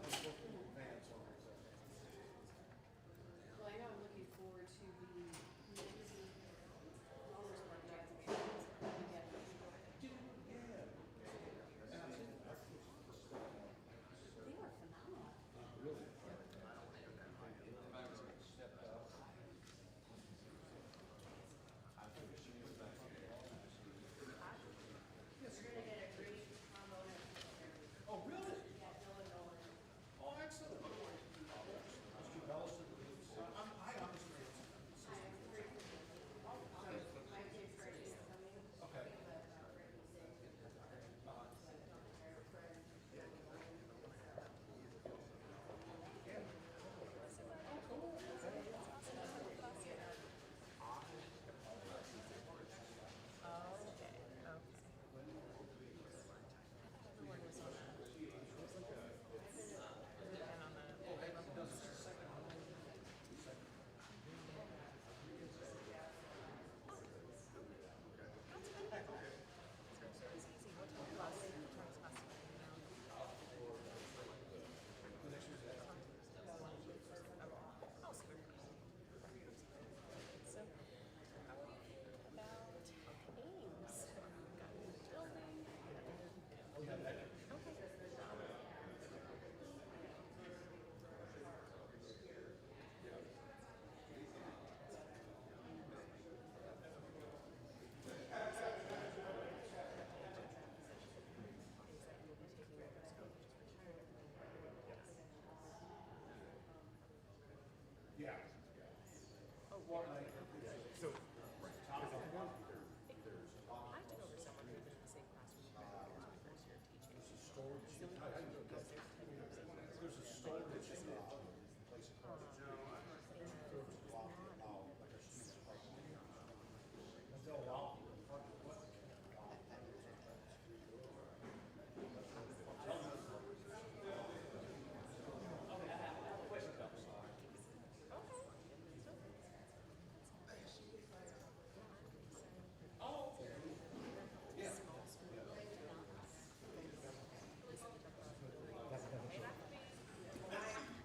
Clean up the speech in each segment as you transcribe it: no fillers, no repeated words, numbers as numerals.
Well, I know I'm looking forward to the magazine flowers project. They were phenomenal. Really? We're gonna get a great combo. Oh, really? Yeah, Dylan Nolan. Oh, excellent. Mr. Bellison. I honestly. My kid's birthday is coming. Okay. Yeah. Oh, Well, so, I took over someone who was in the same classroom for my first year of teaching. there's a store. Still in college because there's 10 years in there. There's a store that's in the place across the street. And It's blocked out like a street park. Until now.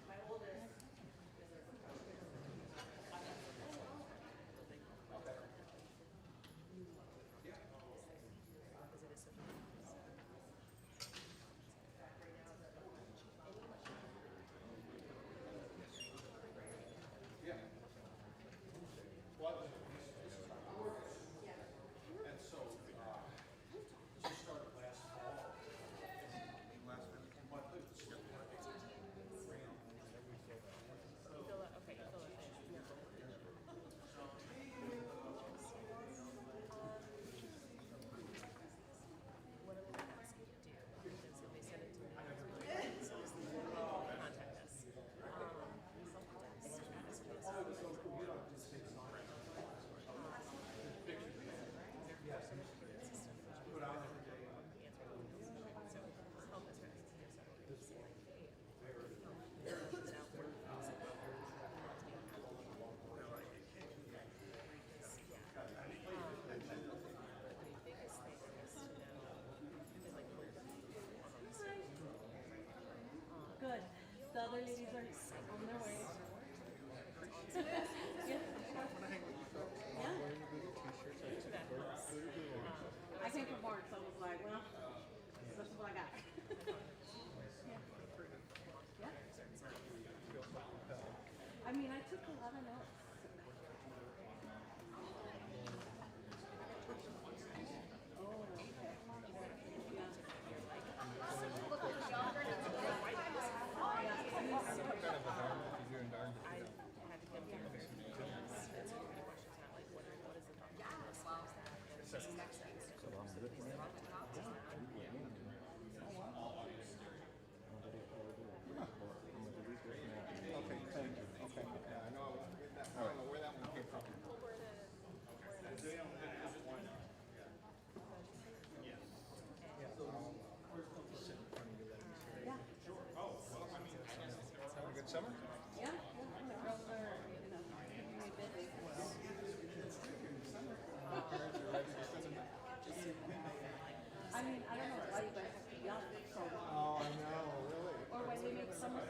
My oldest. because it is such a Yeah. Well, and so, she started last fall. But the skip market ran every so You feel that? Okay, you feel that thing. What I'm going to ask you to do, because if they send it to me, so is the contact us. put out every day. Answer all these questions. So help us guys to get settled. Say like, hey, she's out there. The biggest thing is to know is like Good. The other ladies are on their way. Yeah. I came from March, so I was like, well, this is what I got. Yeah. I mean, I took a lot of notes. Oh, okay. Yeah. I had to get there because that's a good question. It's not like what is the problem? It's just next steps. Okay, thank you. Okay. Yeah, I know. I don't know where that one came from. Yeah. Having a good summer? Yeah. The girls are, you know, keeping me busy. Parents are ready to send them. I mean, I don't know why you guys have to be out so long. Oh, I know, really. Or why they make summer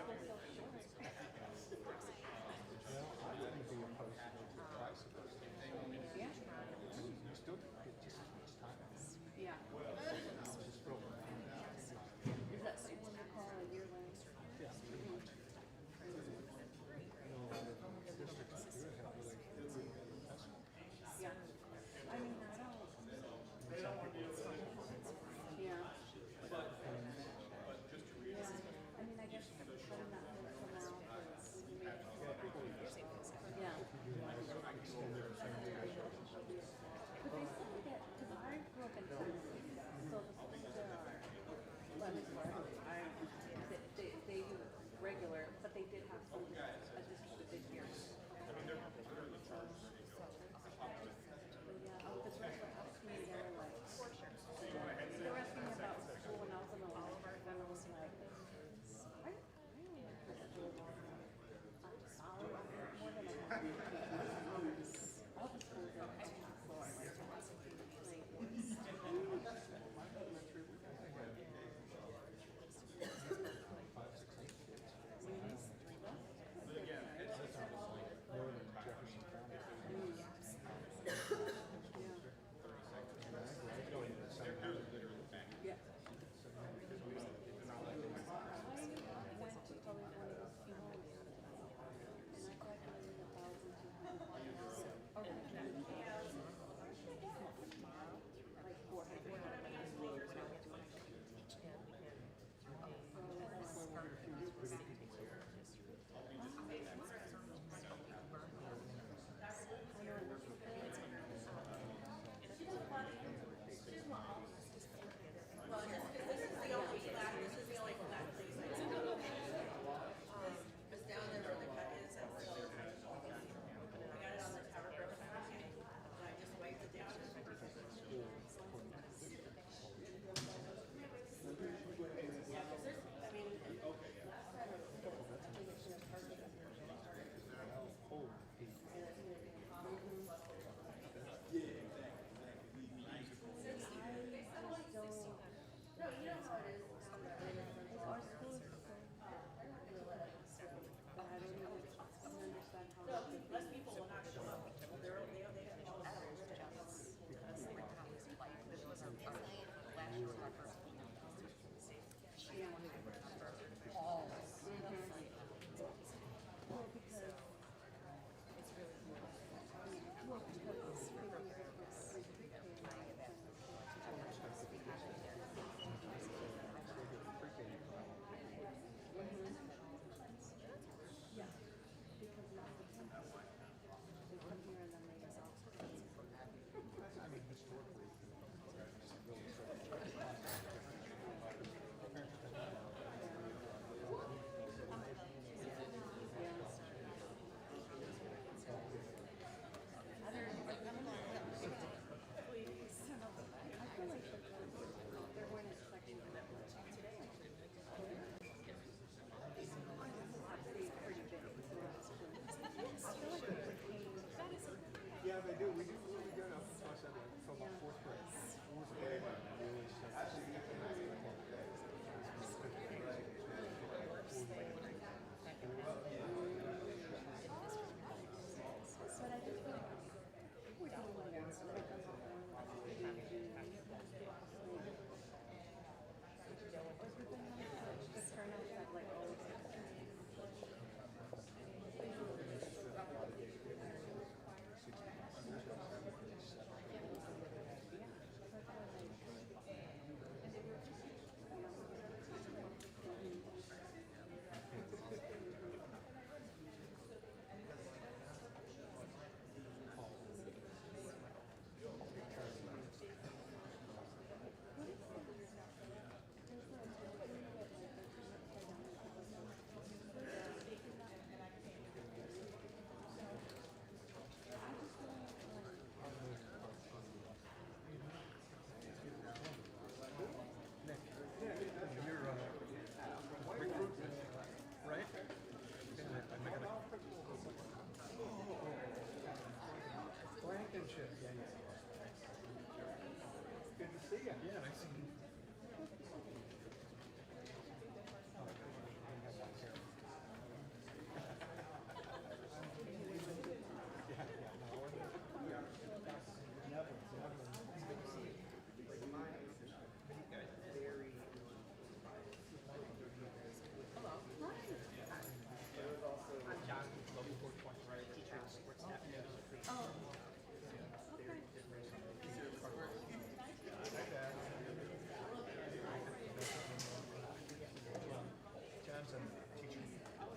some teaching.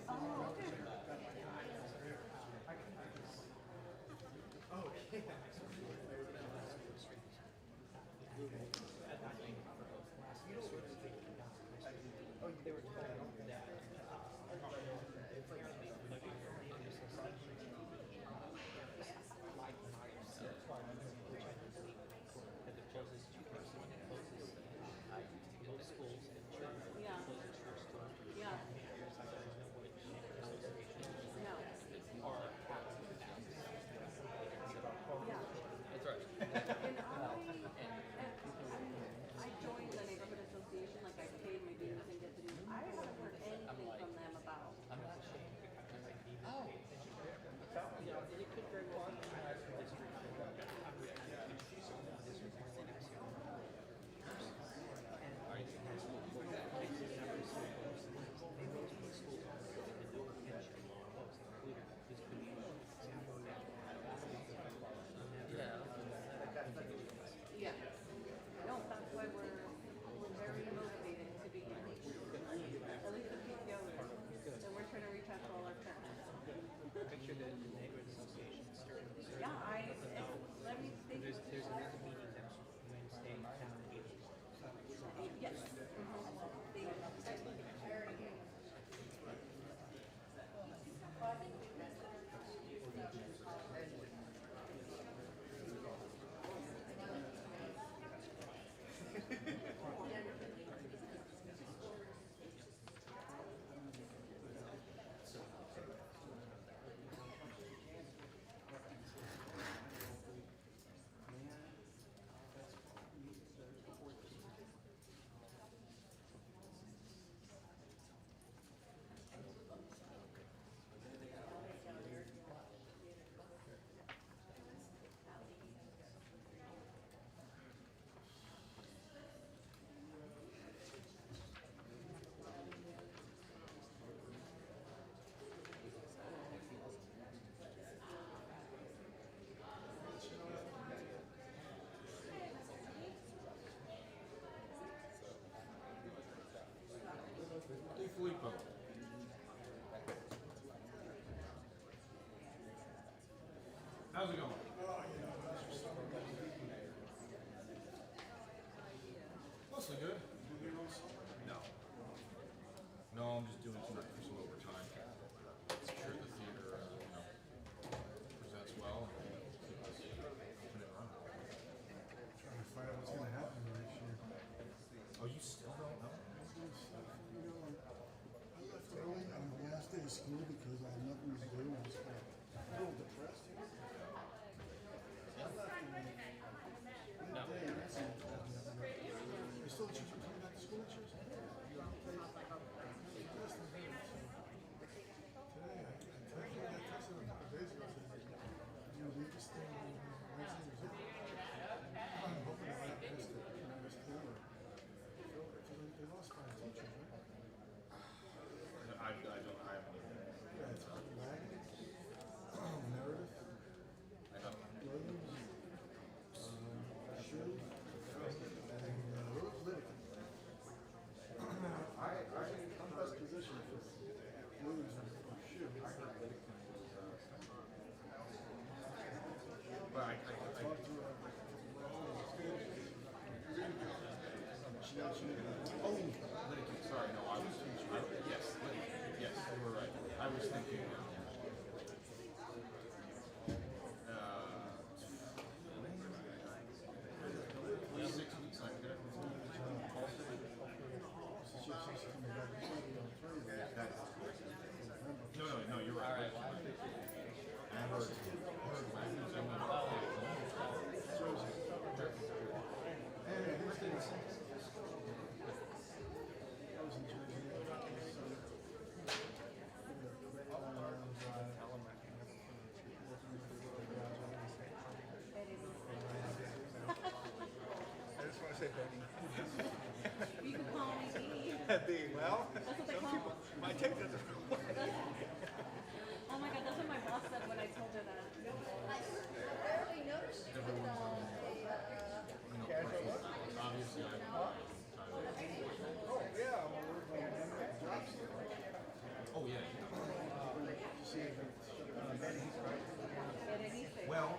Oh, okay. Oh, yeah. Oh, they were told that. Yeah. Yeah. No. Yeah. That's right. I joined the neighborhood association, like I paid my dues and get to do. I haven't heard anything from them about. Yeah. No, that's why we're very motivated to be here. At least the PTO is. And we're trying to reach out to all our parents. Make sure that the neighborhood association starts. Yeah, let me think. There's another meeting next Wednesday, town meeting. Yes. Hey, Filippo. How's it going? Mostly good. No. No, I'm just doing tonight for some overtime. Sure, the theater, presents well and keep us open and running. Trying to find out what's going to happen next year. Oh, you still don't know? I left early on the last day of school because I had nothing to do. I was kind of a little depressed. I left midday and that's it. You still teaching coming back to school at yours? Today, I texted him a couple of days ago. I said, you know, leave this thing on Wednesday or something. I'm hoping I might miss it. They lost 5 teachers, right? I haven't even. Yeah, it's Wagon, Meredith, I know. Williams, Shue, and Lydic. I'm best positioned for Williams or Shue. But I Talked to her. Oh, sorry, no, I was yes, yes, you were right. I was thinking, 6 weeks, I forget. No, you're right. I heard Wagner's I just want to say Benny. You can call me B. Well, That's what they some call people me. might take that the wrong way. Oh my god, that's what my boss said when I told her that. obviously I'm Oh, yeah, I'm working on a job. Get anything. Well,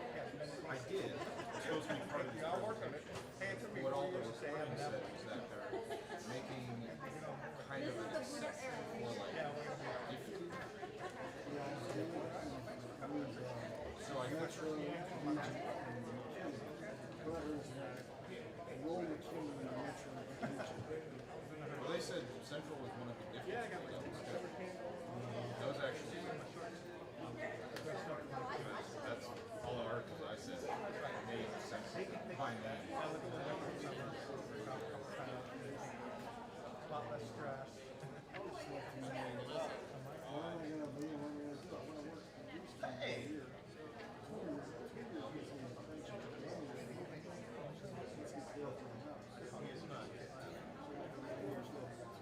I did. It's supposed to be part of the presentation. What all the recording said was that they're making kind of an exception for like gifted. So I got well, they said Central was one of the gifted. Yeah, I got that was actually that's all the articles I said made sense behind that. A lot less stress.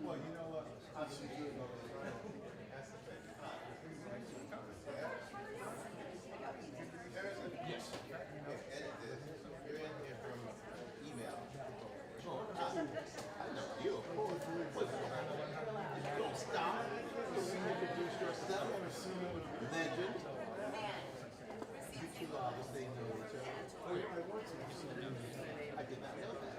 Well, you know what? I've seen you Yes. Edit this. You're in here from email. I know you. Don't stop. Introduce yourself. Legend. You two obviously know each other. I did not know that.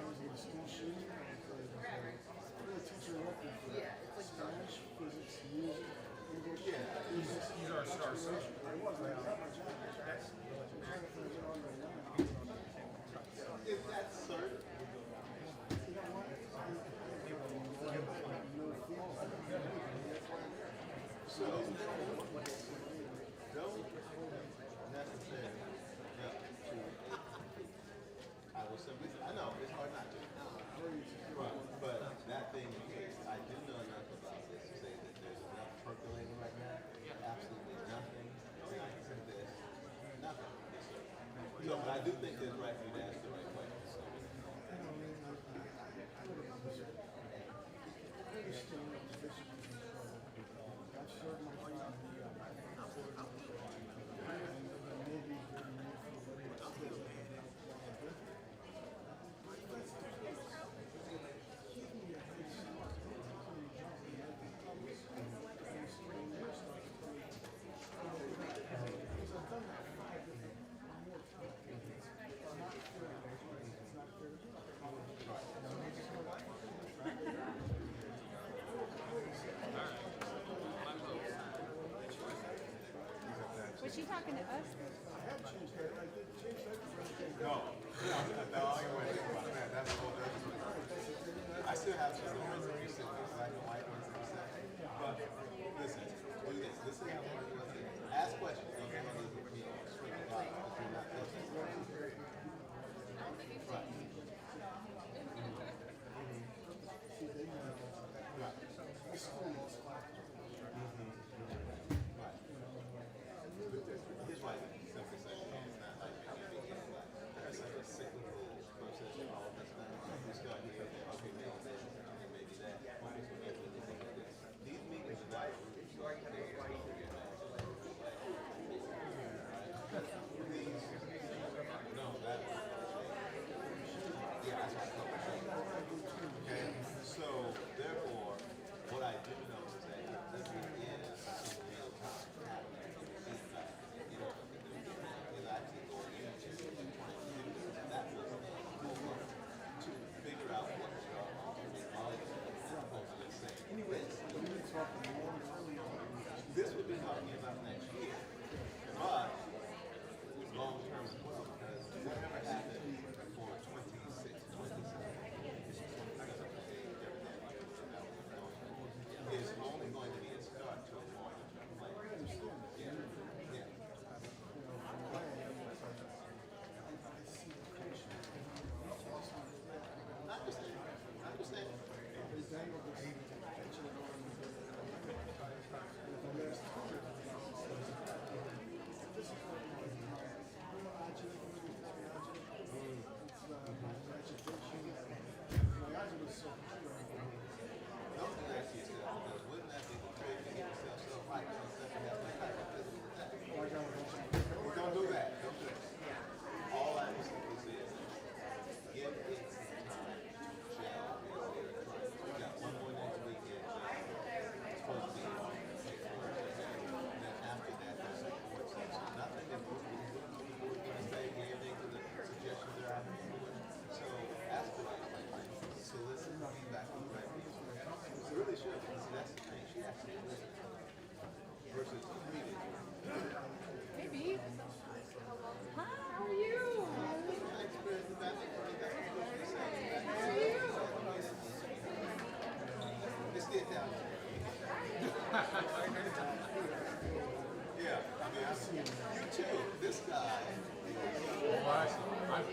Spanish, physics, music, English. Yeah. He's our star social. Is that certain? So don't necessarily jump to. I will simply say, I know it's hard not to. But that being the case, I do know enough about this to say that there's enough percolating right now. Absolutely nothing. And I can say this, nothing. So, but I do think it's right for you to ask the right questions. Was she talking to us? No, you went man. That's a whole different story. I still have some ones that you said, black and white ones that you said. But listen, do this. This is how I'm going to say. Ask questions. Don't get on this with me. Shrink it out because you're not listening. Right. Here's why simply saying it's not like it's such a cyclical process of all this stuff. We start here, then okay, maybe this, and maybe that. Okay, so maybe this.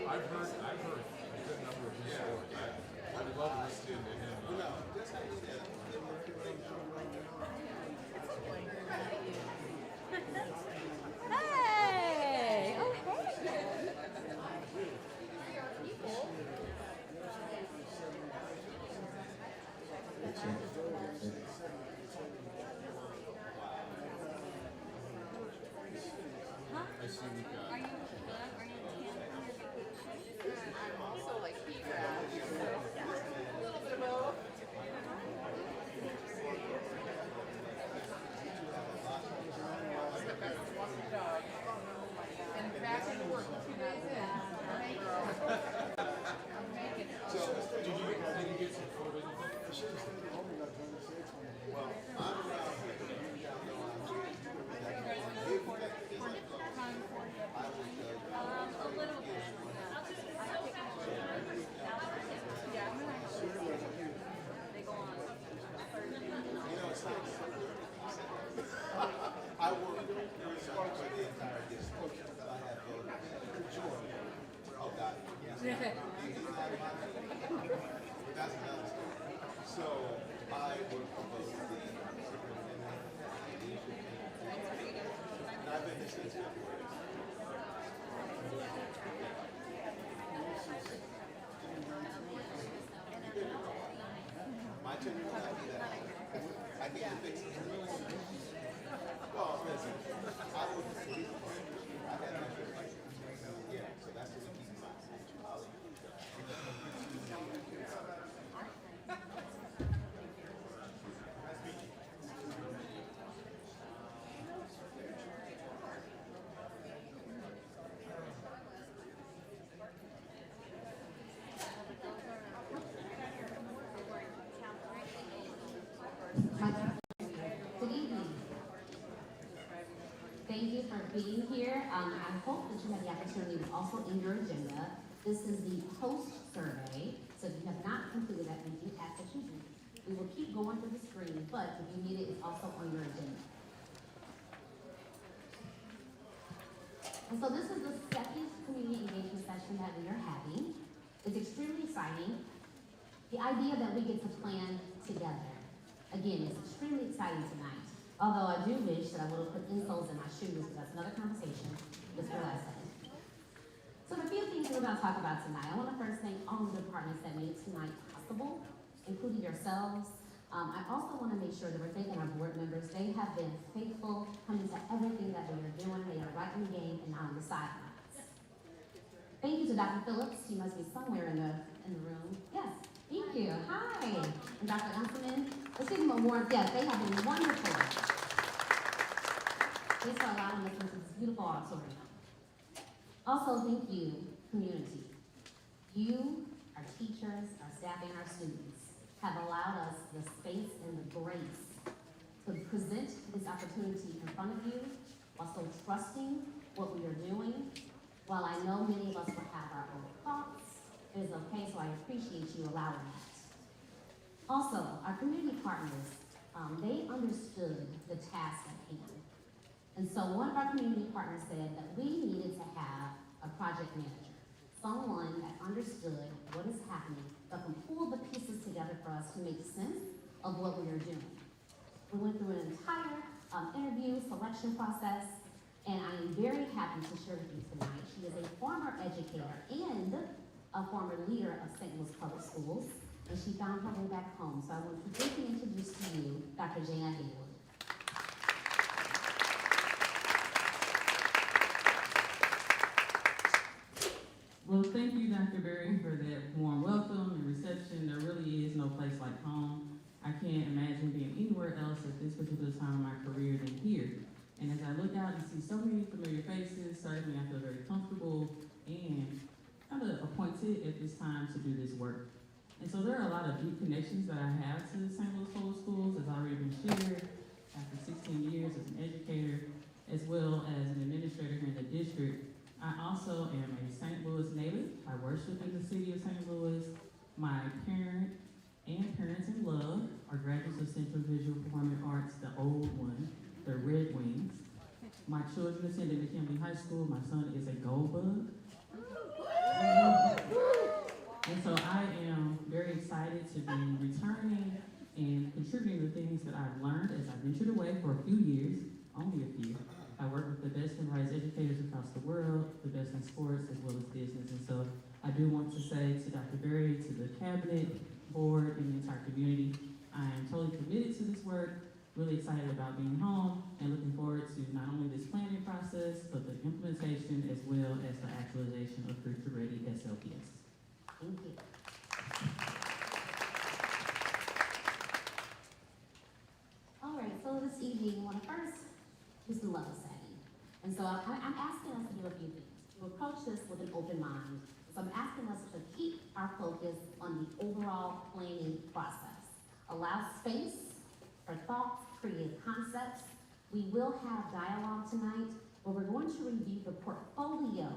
I've heard a good number of his stories. I would love listening to him. No, just how you did. Hey! Oh, hey! I see we've got. Are you in Tampa on your vacation? I'm also like eager. A little bit of both. And back into work 2 days in. I'm making it. Did you get some photos of him? Well, I'm around here. You guys know I'm here. If you got this, I will tell you. A little bit. They go on Thursday. You know, it's not I work for the entire district. So I have oh God. That's another story. So I work for both the superintendent and the superintendent. And I've been here since February. My tenure will not be that long. I can't fix it. Well, listen, I work for the police department. I had my yeah, so that's what we keep in mind. Good evening. Thank you for being here. I hope that you have the opportunity to also in your agenda. This is the host survey, so if you have not completed that, we do ask that you do. We will keep going through the screen, but if you need it, it's also on your agenda. And so this is the second community engagement session that we are having. It's extremely exciting. The idea that we get to plan together. Again, it's extremely exciting tonight. Although I do wish that I would have put insoles in my shoes, but that's another conversation. Let's realize that. So the few things we're going to talk about tonight. I want to first thank all the departments that made tonight possible, including yourselves. I also want to make sure that we're thanking our board members. They have been faithful, coming to everything that we are doing. They are right in the game and not on the sidelines. Thank you to Dr. Phillips. She must be somewhere in the room. Yes. Thank you. Hi. And Dr. Unselman. Let's give them a warm yes. They have been wonderful. Thanks for allowing us into this beautiful auditorium. Also, thank you, community. You, our teachers, our staff, and our students have allowed us the space and the grace to present this opportunity in front of you while still trusting what we are doing. While I know many of us will have our own thoughts, it is okay, so I appreciate you allowing that. Also, our community partners, they understood the task at hand. And so one of our community partners said that we needed to have a project manager, someone that understood what is happening, that can pull the pieces together for us to make sense of what we are doing. We went through an entire interview selection process, and I am very happy to share with you tonight. She is a former educator and a former leader of St. Louis Public Schools, and she found her way back home. So I want to briefly introduce to you Dr. Jana Haywood. Well, thank you, Dr. Berry, for that warm welcome and reception. There really is no place like home. I can't imagine being anywhere else at this particular time in my career than here. And as I look out and see so many familiar faces, certainly I feel very comfortable and kind of appointed at this time to do this work. And so there are a lot of deep connections that I have to St. Louis Public Schools, as already been shared, after 16 years as an educator, as well as an administrator here in the district. I also am a St. Louis native. I worship in the city of St. Louis. My parent and Parents in Love are graduates of Central Visual Performing Arts, the old one, the Red Wings. My children attended McKinley High School. My son is a gold bug. And so I am very excited to be returning and contributing the things that I've learned as I ventured away for a few years, only a few. I work with the best human rights educators across the world, the best in sports as well as business. And so I do want to say to Dr. Berry, to the cabinet, board, and the entire community, I am totally committed to this work, really excited about being home, and looking forward to not only this planning process, but the implementation as well as the actualization of Future Ready SLPS. Thank you. All right, so this evening, I want to first do some level setting. And so I'm asking us to do a few things, to approach this with an open mind. So I'm asking us to keep our focus on the overall planning process. Allow space for thoughts, creative concepts. We will have dialogue tonight, where we're going to review the portfolio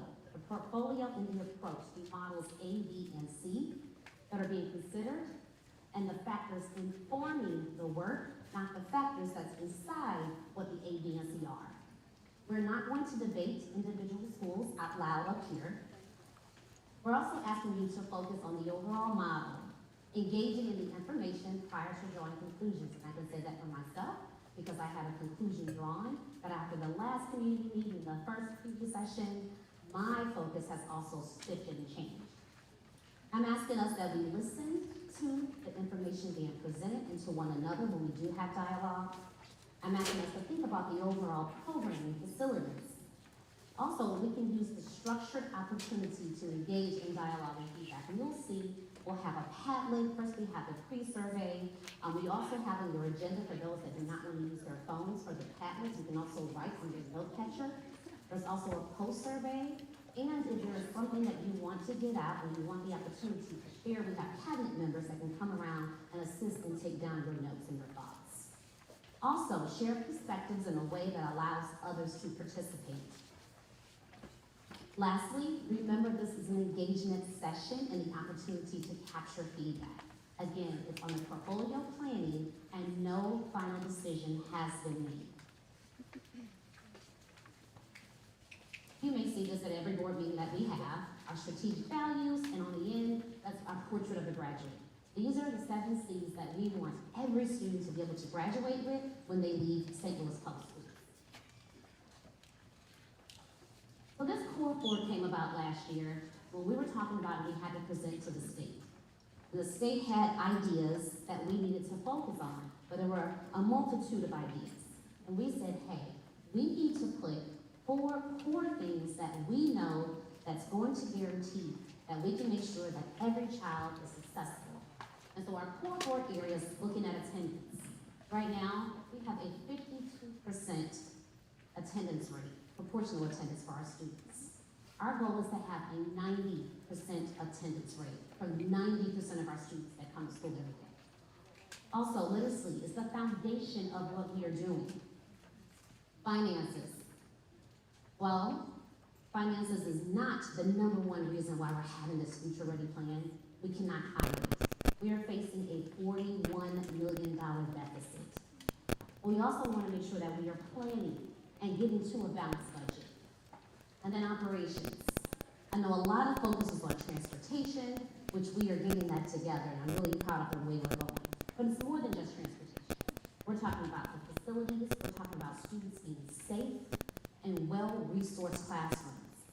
and the approach, the models A, B, and C that are being considered, and the factors informing the work, not the factors that's inside what the A, B, and C are. We're not going to debate individual schools out loud up here. We're also asking you to focus on the overall model, engaging in the information prior to drawing conclusions. And I can say that for myself, because I had a conclusion drawn, but after the last community meeting, the first preview session, my focus has also shifted and changed. I'm asking us that we listen to the information being presented and to one another when we do have dialogue. I'm asking us to think about the overall programming facilities. Also, we can use the structured opportunity to engage in dialogue and feedback. And you'll see we'll have a Padlet. First, we have the pre-survey. We also have on your agenda, for those that do not want to use their phones for the Padlet, you can also write on your note catcher. There's also a post-survey. And if there is something that you want to get out and you want the opportunity to share, we have cabinet members that can come around and assist and take down your notes and your thoughts. Also, share perspectives in a way that allows others to participate. Lastly, remember this is an engagement session and the opportunity to capture feedback. Again, it's on the portfolio planning and no final decision has been made. You may see this at every board meeting that we have, our strategic values, and on the end, that's our portrait of the graduate. These are the 7 C's that we want every student to be able to graduate with when they leave St. Louis Public Schools. So this core board came about last year when we were talking about we had to present to the state. The state had ideas that we needed to focus on, but there were a multitude of ideas. And we said, hey, we need to put 4 core things that we know that's going to guarantee that we can make sure that every child is successful. And so our core board areas, looking at attendance. Right now, we have a 52% attendance rate, proportional attendance for our students. Our goal is to have a 90% attendance rate for 90% of our students that come to school every day. Also, literacy is the foundation of what we are doing. Finances. Well, finances is not the #1 reason why we're having this Future Ready plan. We cannot hide it. We are facing a $41 million deficit. We also want to make sure that we are planning and getting to a balanced budget. And then operations. I know a lot of focus is on transportation, which we are getting that together, and I'm really proud of the way we're going. But it's more than just transportation. We're talking about the facilities, we're talking about students being safe and well-resourced classrooms.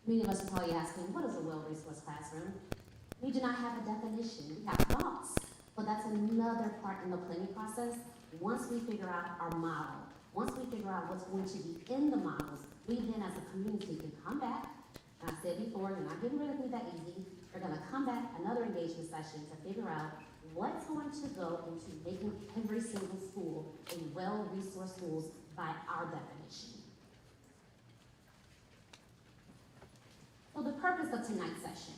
Many of us are probably asking, what is a well-resourced classroom? We do not have a definition. We have thoughts, but that's another part in the planning process. Once we figure out our model, once we figure out what's going to be in the models, we then as a community can come back, and I said before, you're not getting rid of me that easy. We're gonna come back, another engagement session to figure out what's going to go into making every single school a well-resourced schools by our definition. So the purpose of tonight's session,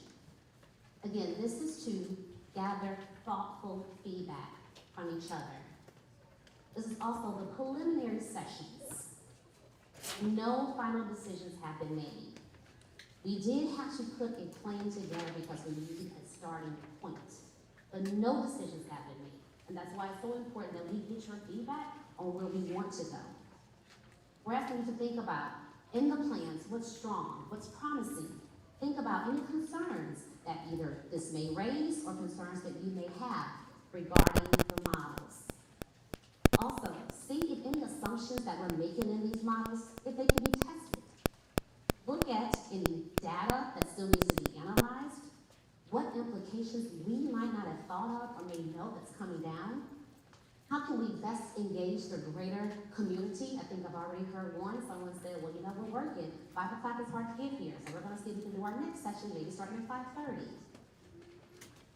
again, this is to gather thoughtful feedback from each other. This is also the preliminary sessions. No final decisions have been made. We did have to put a plan together because we needed a starting point, but no decisions have been made. And that's why it's so important that we get your feedback on where we want to go. We're asking you to think about, in the plans, what's strong, what's promising. Think about any concerns that either this may raise or concerns that you may have regarding the models. Also, see if any assumptions that we're making in these models, if they can be tested. Look at any data that still needs to be analyzed, what implications we might not have thought of or may know that's coming down. How can we best engage the greater community? I think I've already heard one. Someone said, well, you know, we're working. 5 o'clock is hard to get here, so we're going to see if we can do our next session, maybe starting at 5:30.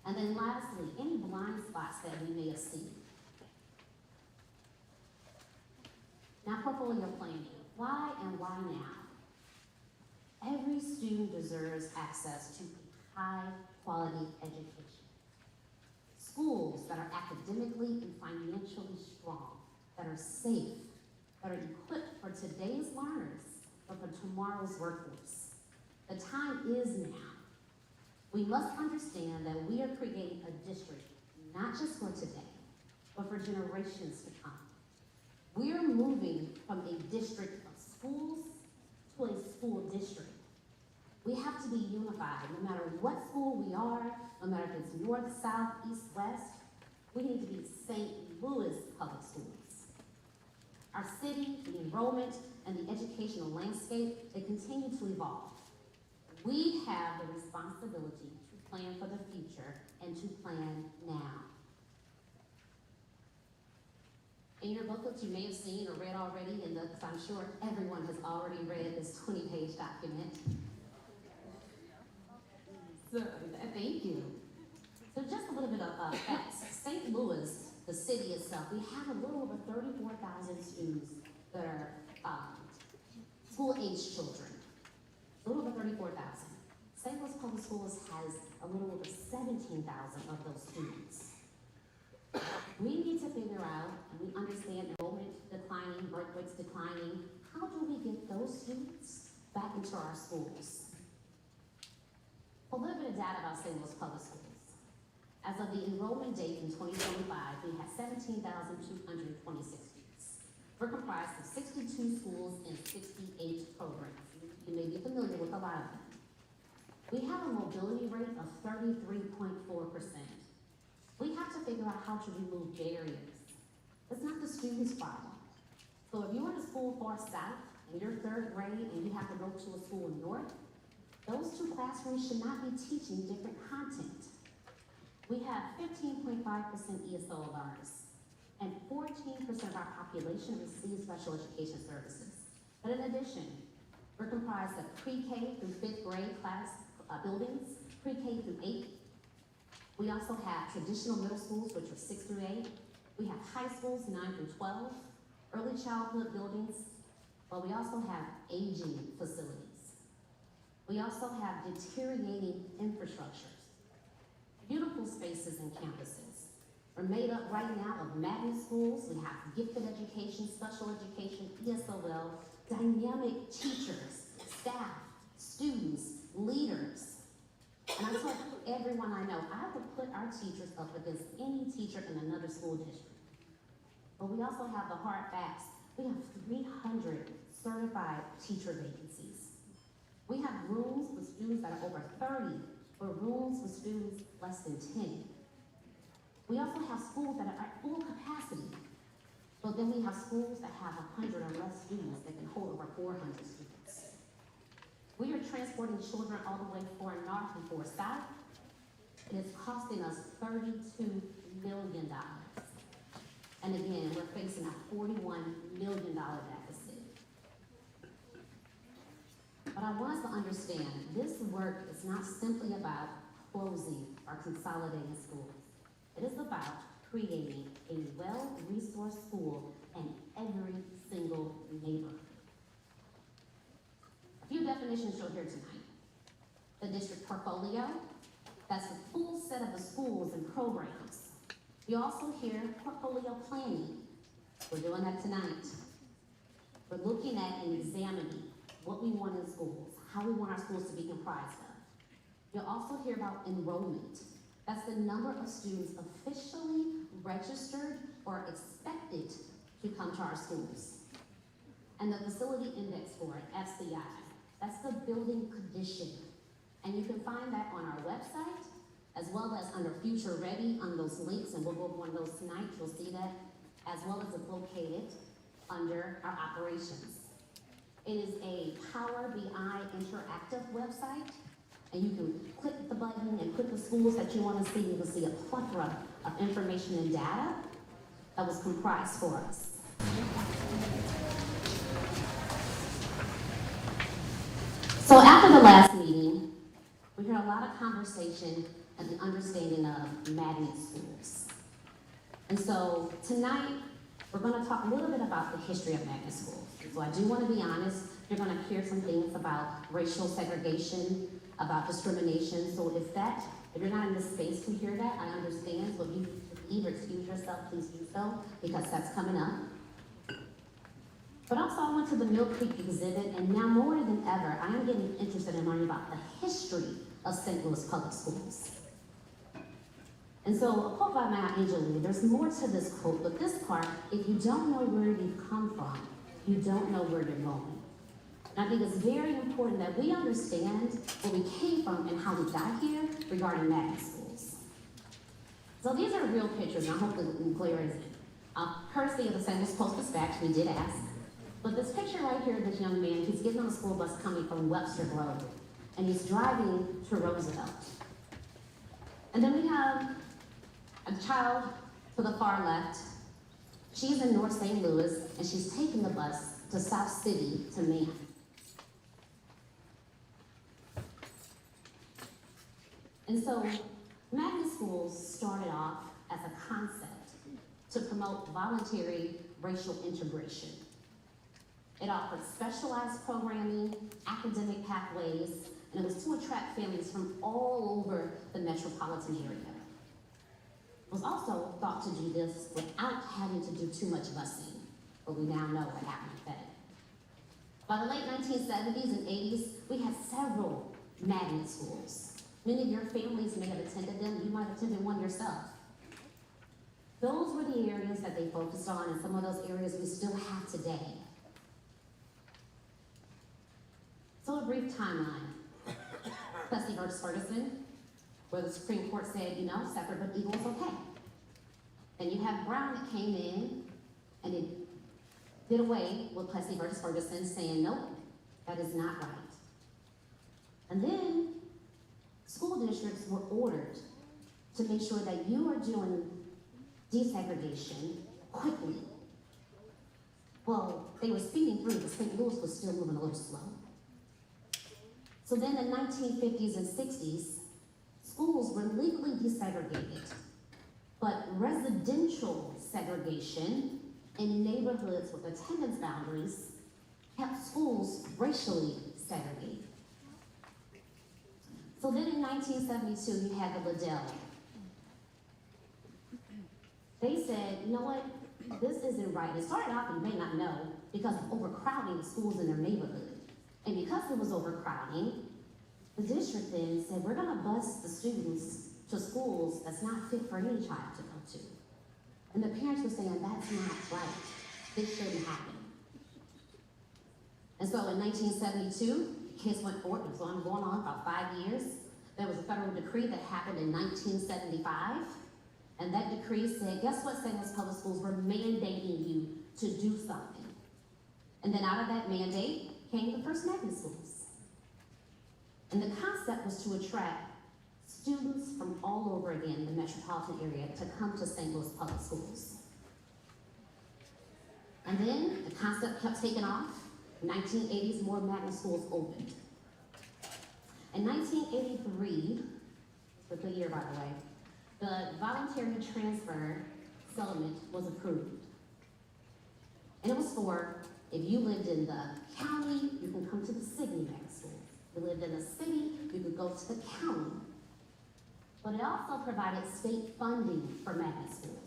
And then lastly, any blind spots that we may have seen. Now, portfolio planning. Why and why now? Every student deserves access to high-quality education. Schools that are academically and financially strong, that are safe, that are equipped for today's learners, but for tomorrow's workforce. The time is now. We must understand that we are creating a district, not just for today, but for generations to come. We are moving from a district of schools to a school district. We have to be unified, no matter what school we are, no matter if it's north, south, east, west. We need to be St. Louis Public Schools. Our city, the enrollment, and the educational landscape, they continue to evolve. We have the responsibility to plan for the future and to plan now. In your booklet, you may have seen or read already, and I'm sure everyone has already read this 20-page document. So, thank you. So just a little bit of facts. St. Louis, the city itself, we have a little over 34,000 students that are school-age children. A little over 34,000. St. Louis Public Schools has a little over 17,000 of those students. We need to figure out, and we understand enrollment declining, birth rates declining. How do we get those students back into our schools? A little bit of data about St. Louis Public Schools. As of the enrollment date in 2025, we had 17,226 students. We're comprised of 62 schools and 68 programs. You may be familiar with a lot of them. We have a mobility rate of 33.4%. We have to figure out how to remove barriers. It's not the student's problem. So if you're in a school far south and you're 3rd grade and you have to go to a school north, those two classrooms should not be teaching different content. We have 15.5% ESL learners, and 14% of our population receives special education services. But in addition, we're comprised of pre-K through 5th grade class buildings, pre-K through 8. We also have traditional middle schools, which are 6 through 8. We have high schools, 9 through 12, early childhood buildings, but we also have aging facilities. We also have deteriorating infrastructures, beautiful spaces and campuses. We're made up right now of magnet schools. We have gifted education, special education, ESOL, dynamic teachers, staff, students, leaders. And I tell everyone I know, I would put our teachers up against any teacher in another school district. But we also have the hard facts. We have 300 certified teacher vacancies. We have rooms with students that are over 30, but rooms with students less than 10. We also have schools that are at full capacity, but then we have schools that have 100 or less students that can hold over 400 students. We are transporting children all the way for north and for south. It is costing us $32 million. And again, we're facing a $41 million deficit. But I want us to understand, this work is not simply about closing or consolidating schools. It is about creating a well-resourced school in every single neighborhood. A few definitions you'll hear tonight. The district portfolio, that's the full set of the schools and programs. You also hear portfolio planning. We're doing that tonight. We're looking at and examining what we want in schools, how we want our schools to be comprised of. You'll also hear about enrollment. That's the number of students officially registered or expected to come to our schools. and the facility index for it, FCI. That's the building condition. And you can find that on our website, as well as under Future Ready on those links, and we'll go over one of those tonight, you'll see that, as well as it's located under our operations. It is a Power BI interactive website, and you can click the button and click the schools that you want to see. You will see a plethora of information and data that was comprised for us. So after the last meeting, we heard a lot of conversation and the understanding of magnet schools. And so tonight, we're going to talk a little bit about the history of magnet schools. So I do want to be honest, you're going to hear some things about racial segregation, about discrimination. So if you're not in the space to hear that, I understand. So if you leave or excuse yourself, please do so, because that's coming up. But also I went to the Mill Creek exhibit, and now more than ever, I am getting interested in learning about the history of St. Louis Public Schools. And so a quote by Maya Angelou, there's more to this quote, but this part, if you don't know where you've come from, you don't know where you're going. And I think it's very important that we understand where we came from and how we got here regarding magnet schools. So these are real pictures, and I hope the glare is courtesy of the St. Louis Post-Dispatch, we did ask. But this picture right here, this young man, he's getting on a school bus coming from Webster Road, and he's driving to Roosevelt. And then we have a child to the far left. She's in North St. Louis, and she's taking the bus to South City to Maine. And so magnet schools started off as a concept to promote voluntary racial integration. It offered specialized programming, academic pathways, and it was to attract families from all over the metropolitan area. It was also thought to do this without having to do too much busing, but we now know what happened with that. By the late 1970s and 80s, we had several magnet schools. Many of your families may have attended them. You might have attended one yourself. Those were the areas that they focused on, and some of those areas we still have today. So a brief timeline. Plessy versus Ferguson, where the Supreme Court said, separate but equal is okay. Then you have Brown that came in and it did away with Plessy versus Ferguson, saying, nope, that is not right. And then school districts were ordered to make sure that you are doing desegregation quickly. Well, they were speeding through, but St. Louis was still moving a little slow. So then in the 1950s and 60s, schools were legally desegregated, but residential segregation in neighborhoods with attendance boundaries kept schools racially segregated. So then in 1972, you had the Liddell. They said, you know what, this isn't right. It started off, you may not know, because of overcrowding of schools in their neighborhood. And because there was overcrowding, the district then said, we're gonna bus the students to schools that's not fit for any child to go to. And the parents were saying, that's not right. This shouldn't happen. And so in 1972, kids went forward. It was going on about 5 years. There was a federal decree that happened in 1975. And that decree said, guess what, St. Louis Public Schools were mandating you to do something. And then out of that mandate came the first magnet schools. And the concept was to attract students from all over again, the metropolitan area, to come to St. Louis Public Schools. And then the concept kept taking off. In the 1980s, more magnet schools opened. In 1983, it's a good year by the way, the voluntary transfer settlement was approved. And it was for, if you lived in the county, you can come to the city magnet school. If you lived in the city, you could go to the county. But it also provided state funding for magnet schools.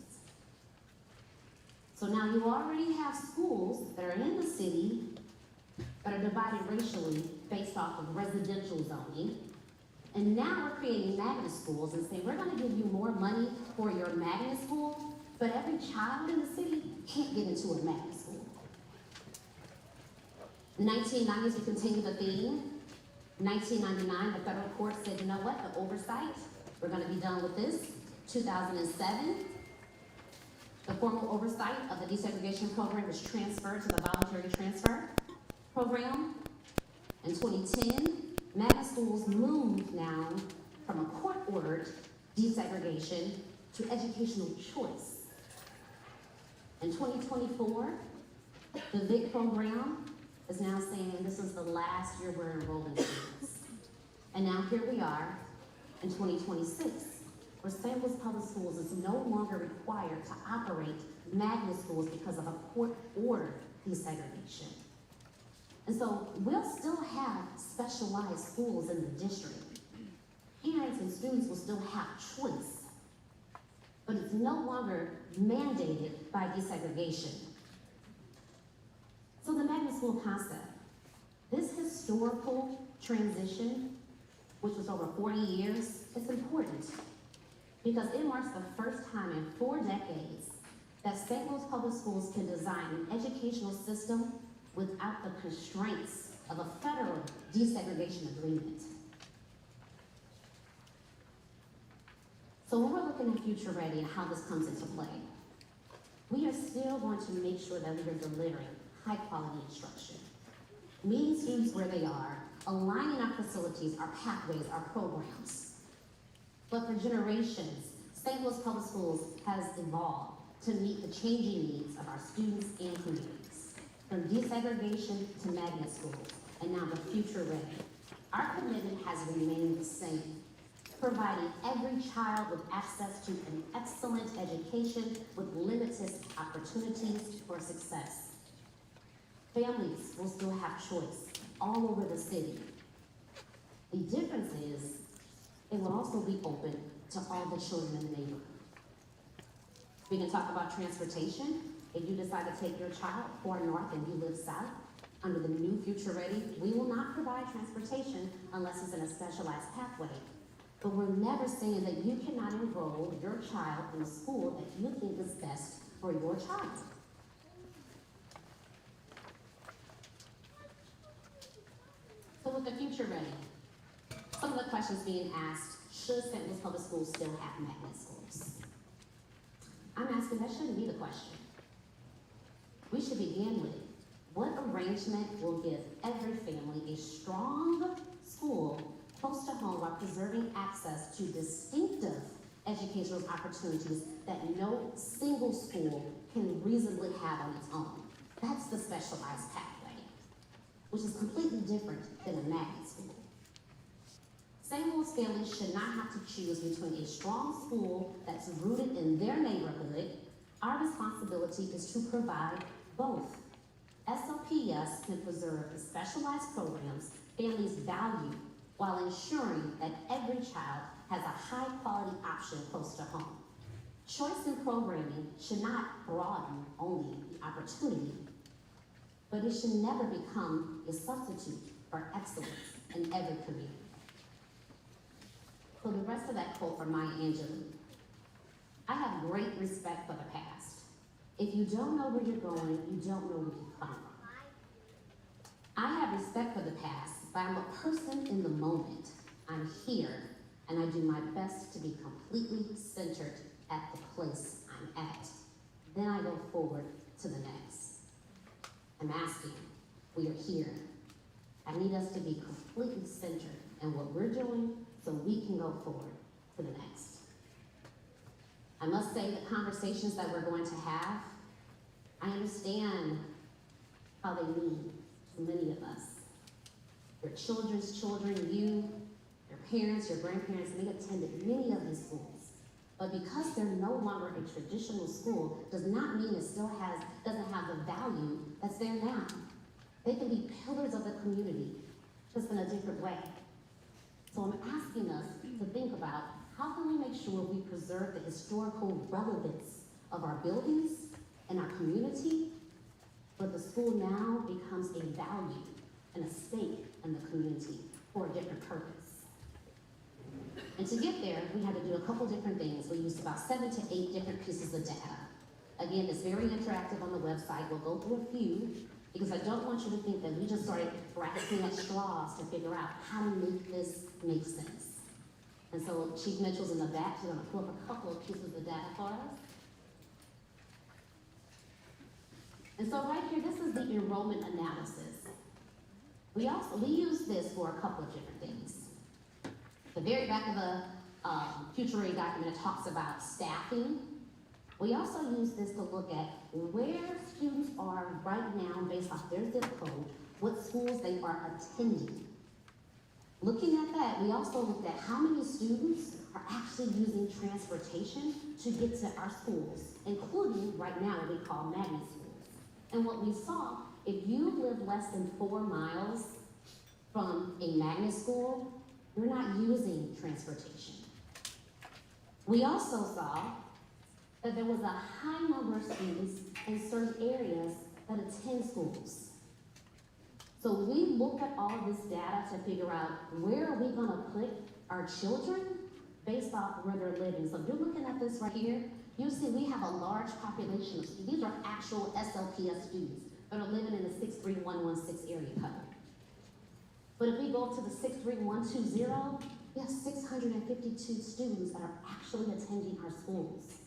So now you already have schools that are in the city that are divided racially based off of residential zoning. And now we're creating magnet schools and saying, we're gonna give you more money for your magnet school, but every child in the city can't get into a magnet school. In the 1990s, we continued the theme. 1999, the federal court said, you know what, the oversight, we're gonna be done with this. 2007, the formal oversight of the desegregation program was transferred to the voluntary transfer program. In 2010, magnet schools moved now from a court-ordered desegregation to educational choice. In 2024, the VIC program is now saying this is the last year we're enrolling students. And now here we are in 2026, where St. Louis Public Schools is no longer required to operate magnet schools because of a court-ordered desegregation. And so we'll still have specialized schools in the district. Parents and students will still have choice, but it's no longer mandated by desegregation. So the magnet school concept, this historical transition, which was over 40 years, is important because it marks the first time in 4 decades that St. Louis Public Schools can design an educational system without the constraints of a federal desegregation agreement. So when we're looking at Future Ready and how this comes into play, we are still going to make sure that we are delivering high-quality instruction, meeting students where they are, aligning our facilities, our pathways, our programs. But for generations, St. Louis Public Schools has evolved to meet the changing needs of our students and communities, from desegregation to magnet schools, and now the Future Ready. Our commitment has remained the same, providing every child with access to an excellent education with limited opportunities for success. Families will still have choice all over the city. The difference is, it will also be open to all the children in the neighborhood. We can talk about transportation. If you decide to take your child far north and you live south, under the new Future Ready, we will not provide transportation unless it's in a specialized pathway. But we're never saying that you cannot enroll your child in a school that you think is best for your child. So with the Future Ready, some of the questions being asked, should St. Louis Public Schools still have magnet schools? I'm asking, that shouldn't be the question. We should begin with, what arrangement will give every family a strong school close to home while preserving access to distinctive educational opportunities that no single school can reasonably have on its own? That's the specialized pathway, which is completely different than a magnet school. St. Louis families should not have to choose between a strong school that's rooted in their neighborhood. Our responsibility is to provide both. SLPS can preserve the specialized programs families value while ensuring that every child has a high-quality option close to home. Choice in programming should not broaden only the opportunity, but it should never become a substitute for excellence in every community. So the rest of that quote from Maya Angelou: I have great respect for the past. If you don't know where you're going, you don't know where you've come from. I have respect for the past, but I'm a person in the moment. I'm here, and I do my best to be completely centered at the place I'm at. Then I go forward to the next. I'm asking, we are here. I need us to be completely centered in what we're doing so we can go forward to the next. I must say the conversations that we're going to have, I understand how they mean to many of us. Your children's children, you, your parents, your grandparents may have attended many of these schools. But because they're no longer a traditional school does not mean it still doesn't have the value that's there now. They can be pillars of the community, just in a different way. So I'm asking us to think about, how can we make sure we preserve the historical relevance of our buildings and our community, but the school now becomes a value and a stake in the community for a different purpose. And to get there, we had to do a couple different things. We used about 7 to 8 different pieces of data. Again, it's very interactive on the website. We'll go through a few, Because I don't want you to think that we just started grasping at straws to figure out how to make this make sense. And so Chief Mitchell's in the back, she's gonna pull up a couple of pieces of data for us. And so right here, this is the enrollment analysis. We use this for a couple of different things. The very back of the future ready document, it talks about staffing. We also use this to look at where students are right now based off their zip code, what schools they are attending. Looking at that, we also looked at how many students are actually using transportation to get to our schools, including right now what we call magnet schools. And what we saw, if you live less than 4 miles from a magnet school, you're not using transportation. We also saw that there was a high number of students in certain areas that attend schools. So we look at all of this data to figure out where are we gonna put our children based off where they're living. So if you're looking at this right here, you see we have a large population of students. These are actual SLPS students that are living in the 63116 area code. But if we go to the 63120, we have 652 students that are actually attending our schools.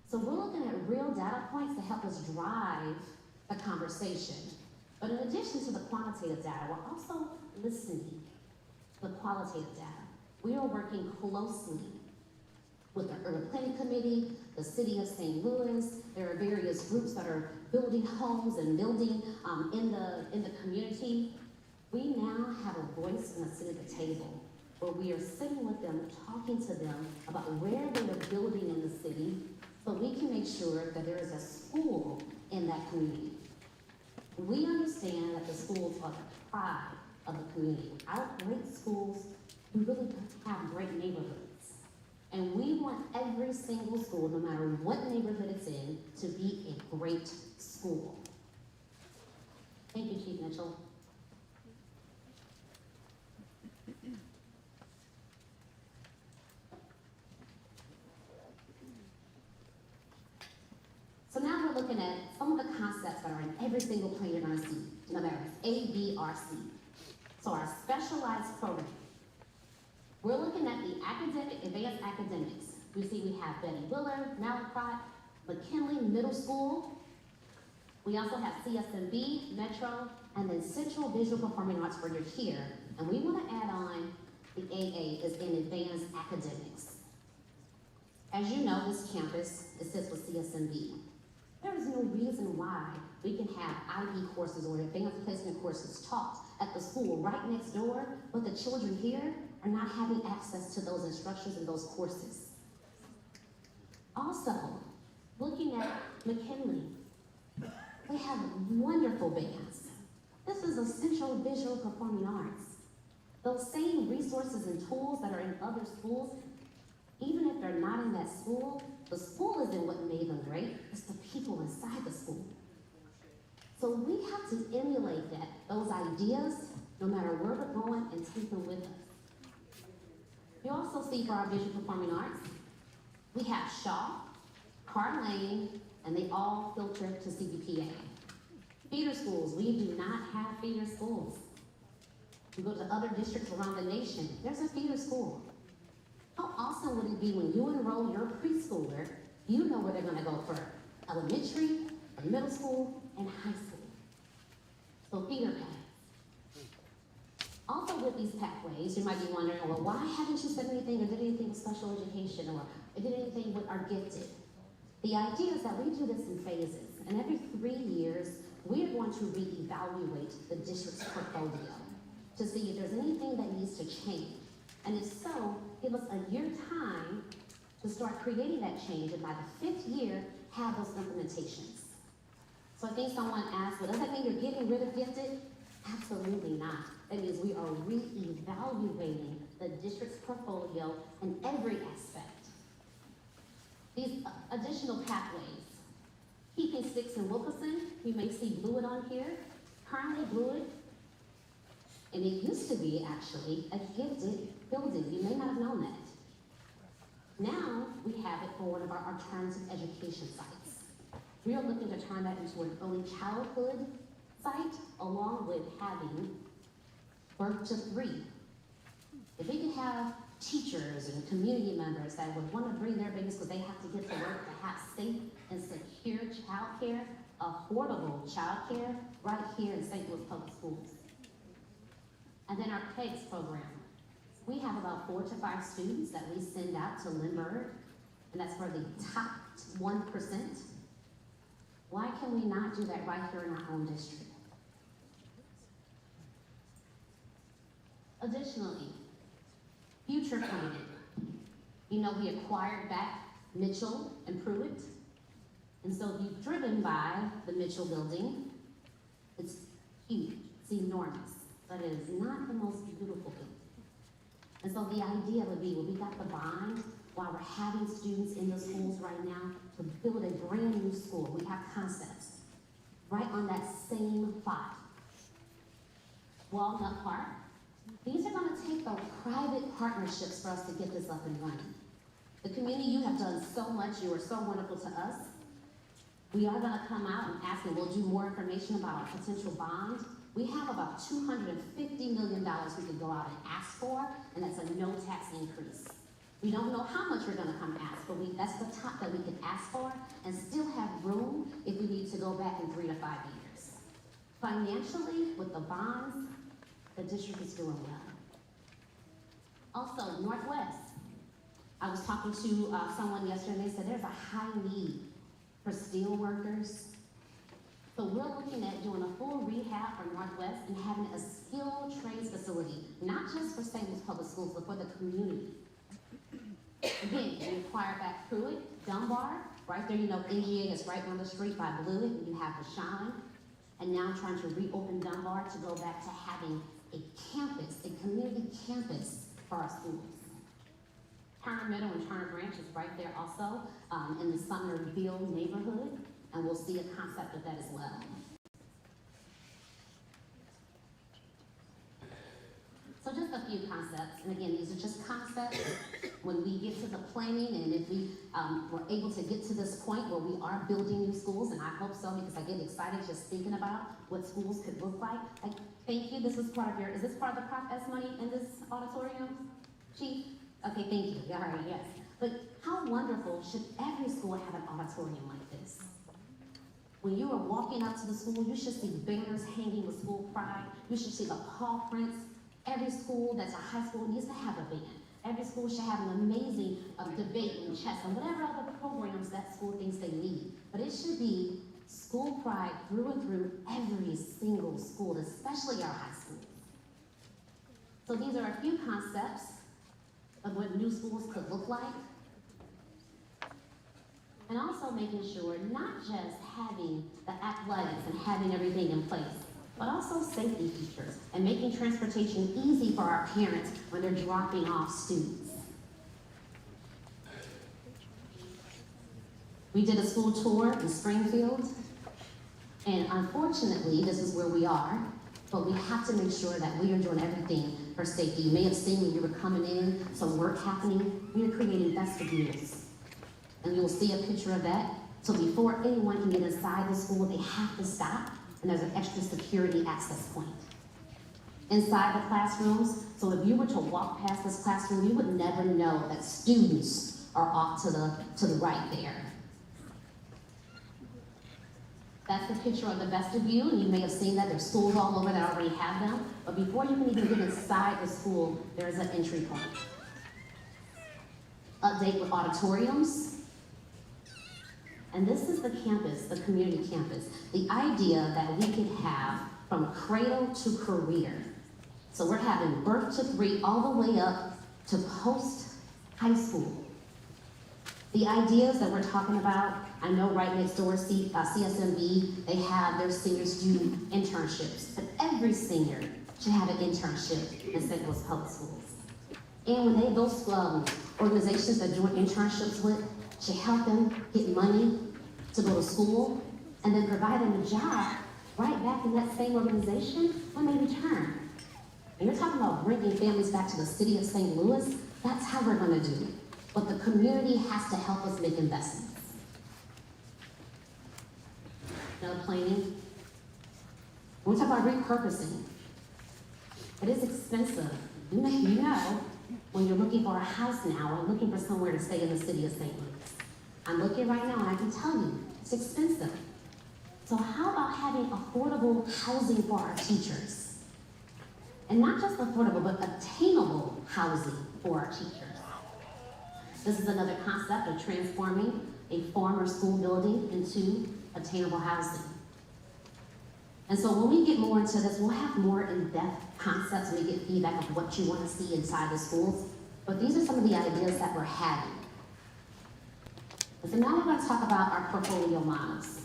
So we're looking at real data points to help us drive the conversation. But in addition to the quantitative data, we're also listening to the qualitative data. We are working closely with the Urban Planning Committee, the City of St. Louis. There are various groups that are building homes and building in the community. We now have a voice and a seat at the table where we are sitting with them, talking to them about where they are building in the city, so we can make sure that there is a school in that community. We understand that the schools are the pride of the community. Without great schools, we really have great neighborhoods. And we want every single school, no matter what neighborhood it's in, to be a great school. Thank you, Chief Mitchell. So now we're looking at some of the concepts that are in every single plan you're gonna see, no matter if it's A, B, or C. So our specialized program. We're looking at the academic, advanced academics. We see we have Betty Willard, Malacroft, McKinley Middle School. We also have CSMB, Metro, and then Central Visual Performing Arts for your here. And we wanna add on the AA is in advanced academics. As you know, this campus, it sits with CSMB. There is no reason why we can have IB courses or advanced placement courses taught at the school right next door, but the children here are not having access to those instructions and those courses. Also, looking at McKinley, they have wonderful bands. This is essential visual performing arts. Those same resources and tools that are in other schools, even if they're not in that school, the school isn't what made them great, it's the people inside the school. So we have to emulate that, those ideas, no matter where we're going, and take them with us. You also see for our visual performing arts, we have Shaw, Carr Lane, and they all filter to CVPA. Feeder schools, we do not have feeder schools. You go to other districts around the nation, there's a feeder school. How awesome would it be when you enroll your preschooler, you know where they're gonna go for elementary, middle school, and high school. So feeder paths. Also with these pathways, you might be wondering, well, why haven't you said anything or did anything with special education or did anything with our gifted? The idea is that we do this in phases, and every 3 years, we are going to reevaluate the district's portfolio to see if there's anything that needs to change. And if so, give us a year time to start creating that change, and by the 5th year, have those implementations. So I think someone asked, well, does that mean you're getting rid of gifted? Absolutely not. That means we are re-evaluating the district's portfolio in every aspect. These additional pathways. Keeping sticks in Wilkerson, you may see Blewett on here. Currently Blewett, and it used to be actually a gifted building. You may not have known that. Now we have it for one of our alternative education sites. We are looking to turn that into an early childhood site, along with having birth to 3. If we could have teachers and community members that would want to bring their babies because they have to get to work to have safe and secure childcare, affordable childcare, right here in St. Louis Public Schools. And then our PEGS program. We have about 4 to 5 students that we send out to Lindbergh, and that's for the top 1%. Why can we not do that right here in our own district? Additionally, future funding. You know, we acquired back Mitchell and Pruitt, and so if you've driven by the Mitchell building, it's huge, it's enormous, but it is not the most beautiful building. And so the idea would be, well, we got the bond while we're having students in the schools right now to build a brand new school. We have concepts right on that same plot. Walnut Park. These are going to take the private partnerships for us to get this up and running. The community, you have done so much. You are so wonderful to us. We are going to come out and ask, and we'll do more information about our potential bond. We have about $250 million we could go out and ask for, and that's a no tax increase. We don't know how much we're going to come ask, but that's the top that we can ask for and still have room if we need to go back in 3 to 5 years. Financially, with the bonds, the district is doing well. Also, Northwest. I was talking to someone yesterday, and they said there's a high need for steel workers. So we're looking at doing a full rehab for Northwest and having a skilled trades facility, not just for St. Louis Public Schools, but for the community. Again, we acquired back Pruitt, Dunbar, right there, you know, NGA is right down the street by Blewett, and you have the Shine. And now I'm trying to reopen Dunbar to go back to having a campus, a community campus for our schools. Turner Middle and Turner Branch is right there also in the Summerville neighborhood, and we'll see a concept of that as well. So just a few concepts, and again, these are just concepts. When we get to the planning, and if we were able to get to this point where we are building new schools, and I hope so because I get excited just thinking about what schools could look like. Thank you, this is part of is this part of the Prop S money in this auditorium, Chief? Okay, thank you, all right, yes. But how wonderful should every school have an auditorium like this? When you are walking up to the school, you should see banners hanging with school pride. You should see the paw prints. Every school that's a high school needs to have a band. Every school should have an amazing debate and chess and whatever other programs that school thinks they need. But it should be school pride through and through every single school, especially our high schools. So these are a few concepts of what new schools could look like. And also making sure not just having the athletics and having everything in place, but also safety features and making transportation easy for our parents when they're dropping off students. We did a school tour in Springfield, and unfortunately, this is where we are, but we have to make sure that we are doing everything for safety. You may have seen when you were coming in, some work happening. We are creating vestibules, and you'll see a picture of that. So before anyone can get inside the school, they have to stop, and there's an extra security access point. Inside the classrooms, so if you were to walk past this classroom, you would never know that students are off to the right there. That's the picture of the vestibule, and you may have seen that. There's schools all over that already have them. But before you can even get inside the school, there's an entry point. Update with auditoriums. And this is the campus, the community campus. The idea that we could have from cradle to career. So we're having birth to 3 all the way up to post-high school. The ideas that we're talking about, I know right next door, CSMB, they have their seniors do internships, but every senior should have an internship in St. Louis Public Schools. And when those organizations that doing internships with should help them get money to go to school and then provide them a job right back in that same organization when they return. And you're talking about bringing families back to the city of St. Louis, that's how we're going to do it. But the community has to help us make investments. Now planning. When we talk about repurposing, it is expensive. You know, when you're looking for a house now or looking for somewhere to stay in the city of St. Louis. I'm looking right now and I can tell you, it's expensive. So how about having affordable housing for our teachers? And not just affordable, but attainable housing for our teachers. This is another concept of transforming a former school building into attainable housing. And so when we get more into this, we'll have more in-depth concepts and we get feedback of what you want to see inside the schools. But these are some of the ideas that we're having. So now we're going to talk about our portfolio models.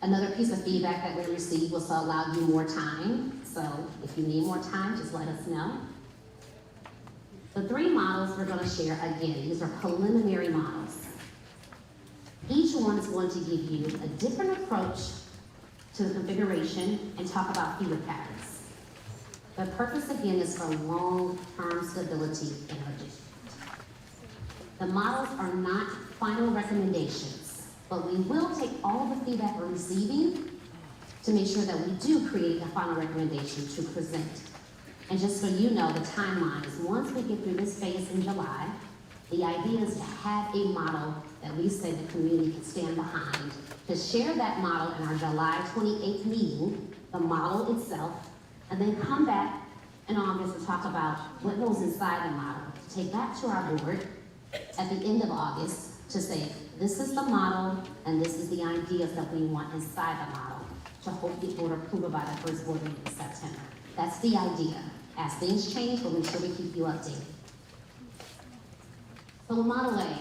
Another piece of feedback that we received was to allow you more time. So if you need more time, just let us know. The 3 models we're going to share, again, these are preliminary models. Each one is going to give you a different approach to the configuration and talk about feeder patterns. The purpose, again, is for long-term stability in our district. The models are not final recommendations, but we will take all the feedback we're receiving to make sure that we do create a final recommendation to present. And just so you know, the timeline is once we get through this phase in July, the idea is to have a model that we say the community can stand behind, to share that model in our July 28th meeting, the model itself, and then come back in August to talk about what goes inside the model, to take that to our board at the end of August to say, this is the model, and this is the ideas that we want inside the model, to hope get board approval by the first board meeting in September. That's the idea. As things change, we'll make sure we keep you updated. So Model A,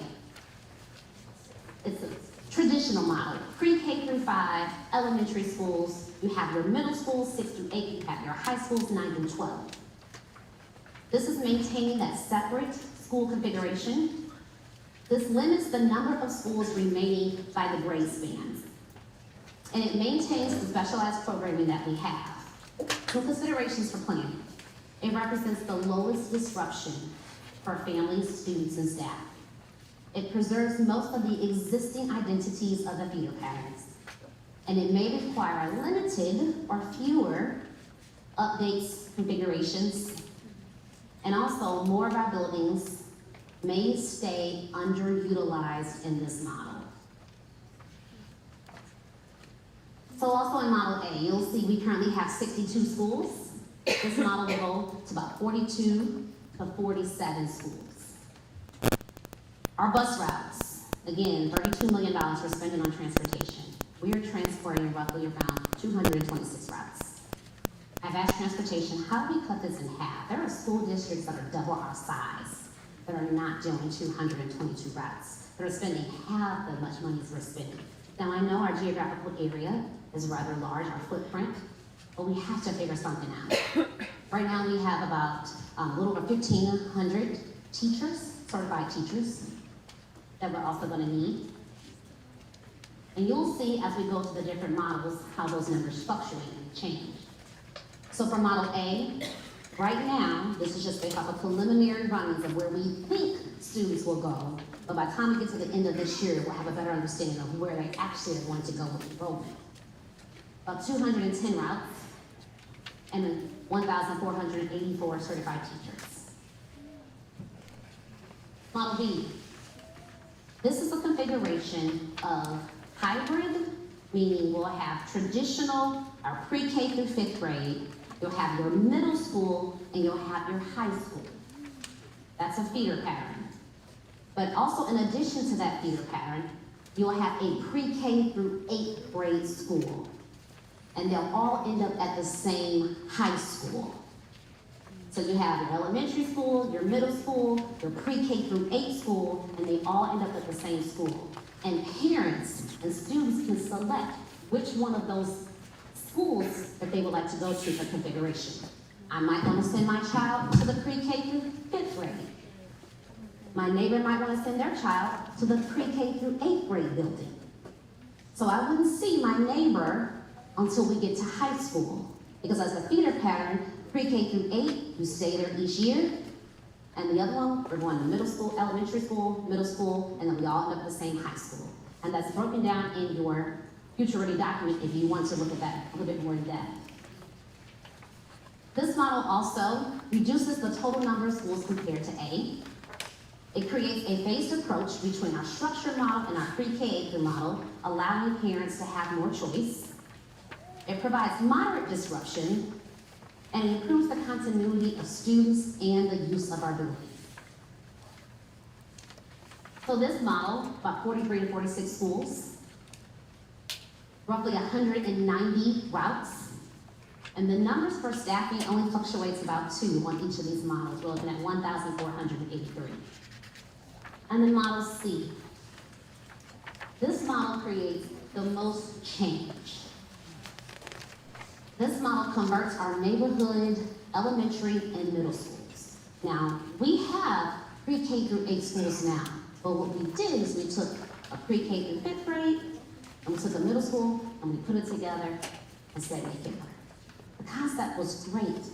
it's a traditional model. Pre-K through 5, elementary schools, you have your middle schools, 6 through 8, you have your high schools, 9 through 12. This is maintaining that separate school configuration. This limits the number of schools remaining by the grade spans. And it maintains the specialized programming that we have. Some considerations for planning. It represents the lowest disruption for families, students, and staff. It preserves most of the existing identities of the feeder patterns. And it may require limited or fewer updates, configurations, and also more of our buildings may stay underutilized in this model. So also in Model A, you'll see we currently have 62 schools. This model will go to about 42 to 47 schools. Our bus routes, again, $32 million we're spending on transportation. We are transporting roughly around 226 routes. I've asked transportation, how do we cut this in half? There are school districts that are double our size that are not doing 222 routes, that are spending half as much money as we're spending. Now I know our geographical area is rather large, our footprint, but we have to figure something out. Right now we have about a little over 1,500 teachers, certified teachers, that we're also going to need. And you'll see as we go to the different models how those numbers fluctuate and change. So for Model A, right now, this is just based off of preliminary runnings of where we think students will go. But by the time we get to the end of this year, we'll have a better understanding of where they actually are going to go with enrollment. About 210 routes and 1,484 certified teachers. Model B. This is a configuration of hybrid, meaning we'll have traditional, our pre-K through 5th grade, you'll have your middle school, and you'll have your high school. That's a feeder pattern. But also in addition to that feeder pattern, you'll have a pre-K through 8th grade school. And they'll all end up at the same high school. So you have your elementary school, your middle school, your pre-K through 8 school, and they all end up at the same school. And parents and students can select which one of those schools that they would like to go to for configuration. I might want to send my child to the pre-K through 5th grade. My neighbor might want to send their child to the pre-K through 8th grade building. So I wouldn't see my neighbor until we get to high school. Because as a feeder pattern, pre-K through 8, you stay there each year. And the other one, we're going to middle school, elementary school, middle school, and then we all end up at the same high school. And that's broken down in your future-ready document if you want to look at that a little bit more in depth. This model also reduces the total number of schools compared to A. It creates a phased approach between our structured model and our pre-K model, allowing parents to have more choice. It provides moderate disruption, and it improves the continuity of students and the use of our buildings. So this model, about 43 to 46 schools, roughly 190 routes, and the numbers for staffing only fluctuates about 2 on each of these models. We're looking at 1,483. And then model C. This model creates the most change. This model converts our neighborhood elementary and middle schools. Now, we have pre-K through 8 schools now, but what we did is we took a pre-K through 5th grade, and we took a middle school, and we put it together and said, make it work. The concept was great,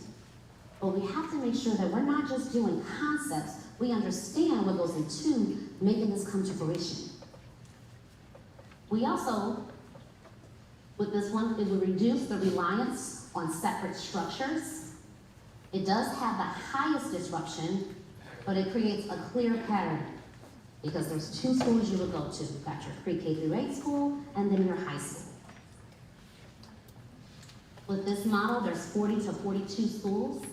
but we have to make sure that we're not just doing concepts, we understand what goes into making this come to fruition. We also, with this one, it will reduce the reliance on separate structures. It does have the highest disruption, but it creates a clear pattern because there's 2 schools you would go to. You've got your pre-K through 8 school and then your high school. With this model, there's 40 to 42 schools,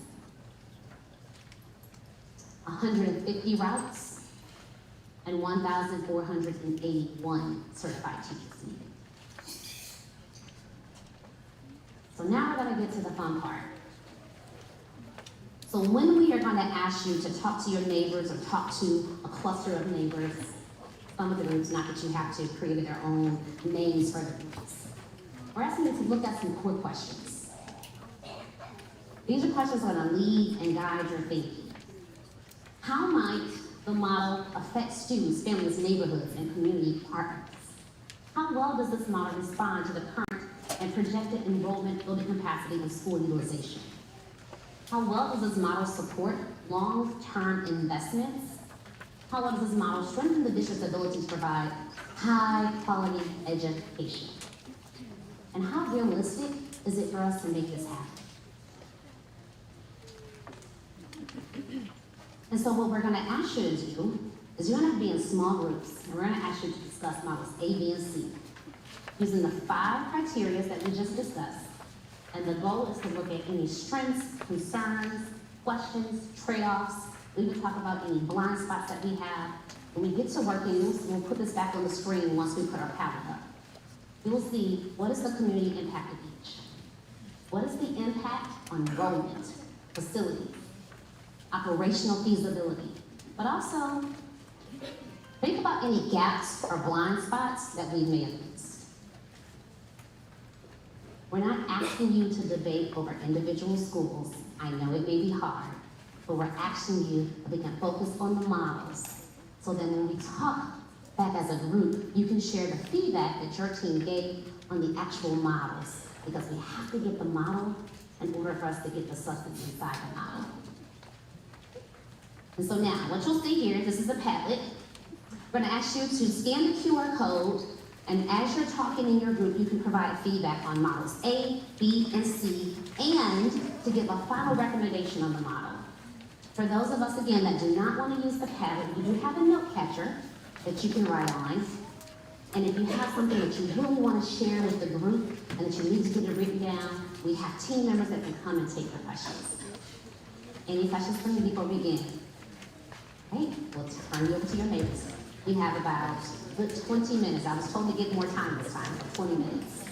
150 routes, and 1,481 certified teachers needed. So now we're going to get to the fun part. So when we are going to ask you to talk to your neighbors or talk to a cluster of neighbors, some of the groups, not that you have to create their own names for the groups, we're asking you to look at some core questions. These are questions that are going to lead and guide your thinking. How might the model affect students, families, neighborhoods, and community partners? How well does this model respond to the current and projected enrollment, building capacity, and school utilization? How well does this model support long-term investments? How well does this model strengthen the district's ability to provide high-quality education? And how realistic is it for us to make this happen? And so what we're going to ask you to do is you're going to be in small groups, and we're going to ask you to discuss models A, B, and C, using the 5 criteria that we just discussed. And the goal is to look at any strengths, concerns, questions, trade-offs. We will talk about any blind spots that we have. When we get to working, we'll put this back on the screen once we put our palette up. You will see what is the community impact of each. What is the impact on enrollment, facilities, operational feasibility, but also think about any gaps or blind spots that we may have missed. We're not asking you to debate over individual schools. I know it may be hard, but we're asking you that we can focus on the models so then when we talk back as a group, you can share the feedback that your team gave on the actual models because we have to get the model in order for us to get the substance inside the model. And so now, what you'll see here, this is a Padlet. We're going to ask you to scan the QR code, and as you're talking in your group, you can provide feedback on models A, B, and C, and to give a final recommendation on the model. For those of us, again, that do not want to use the Padlet, we do have a note catcher that you can write on. And if you have something that you really want to share with the group and that you need to get it written down, we have team members that can come and take the questions. Any questions for me before we begin? Okay, we'll turn you over to your neighbors. You have about 20 minutes. I was told to get more time this time, 20 minutes.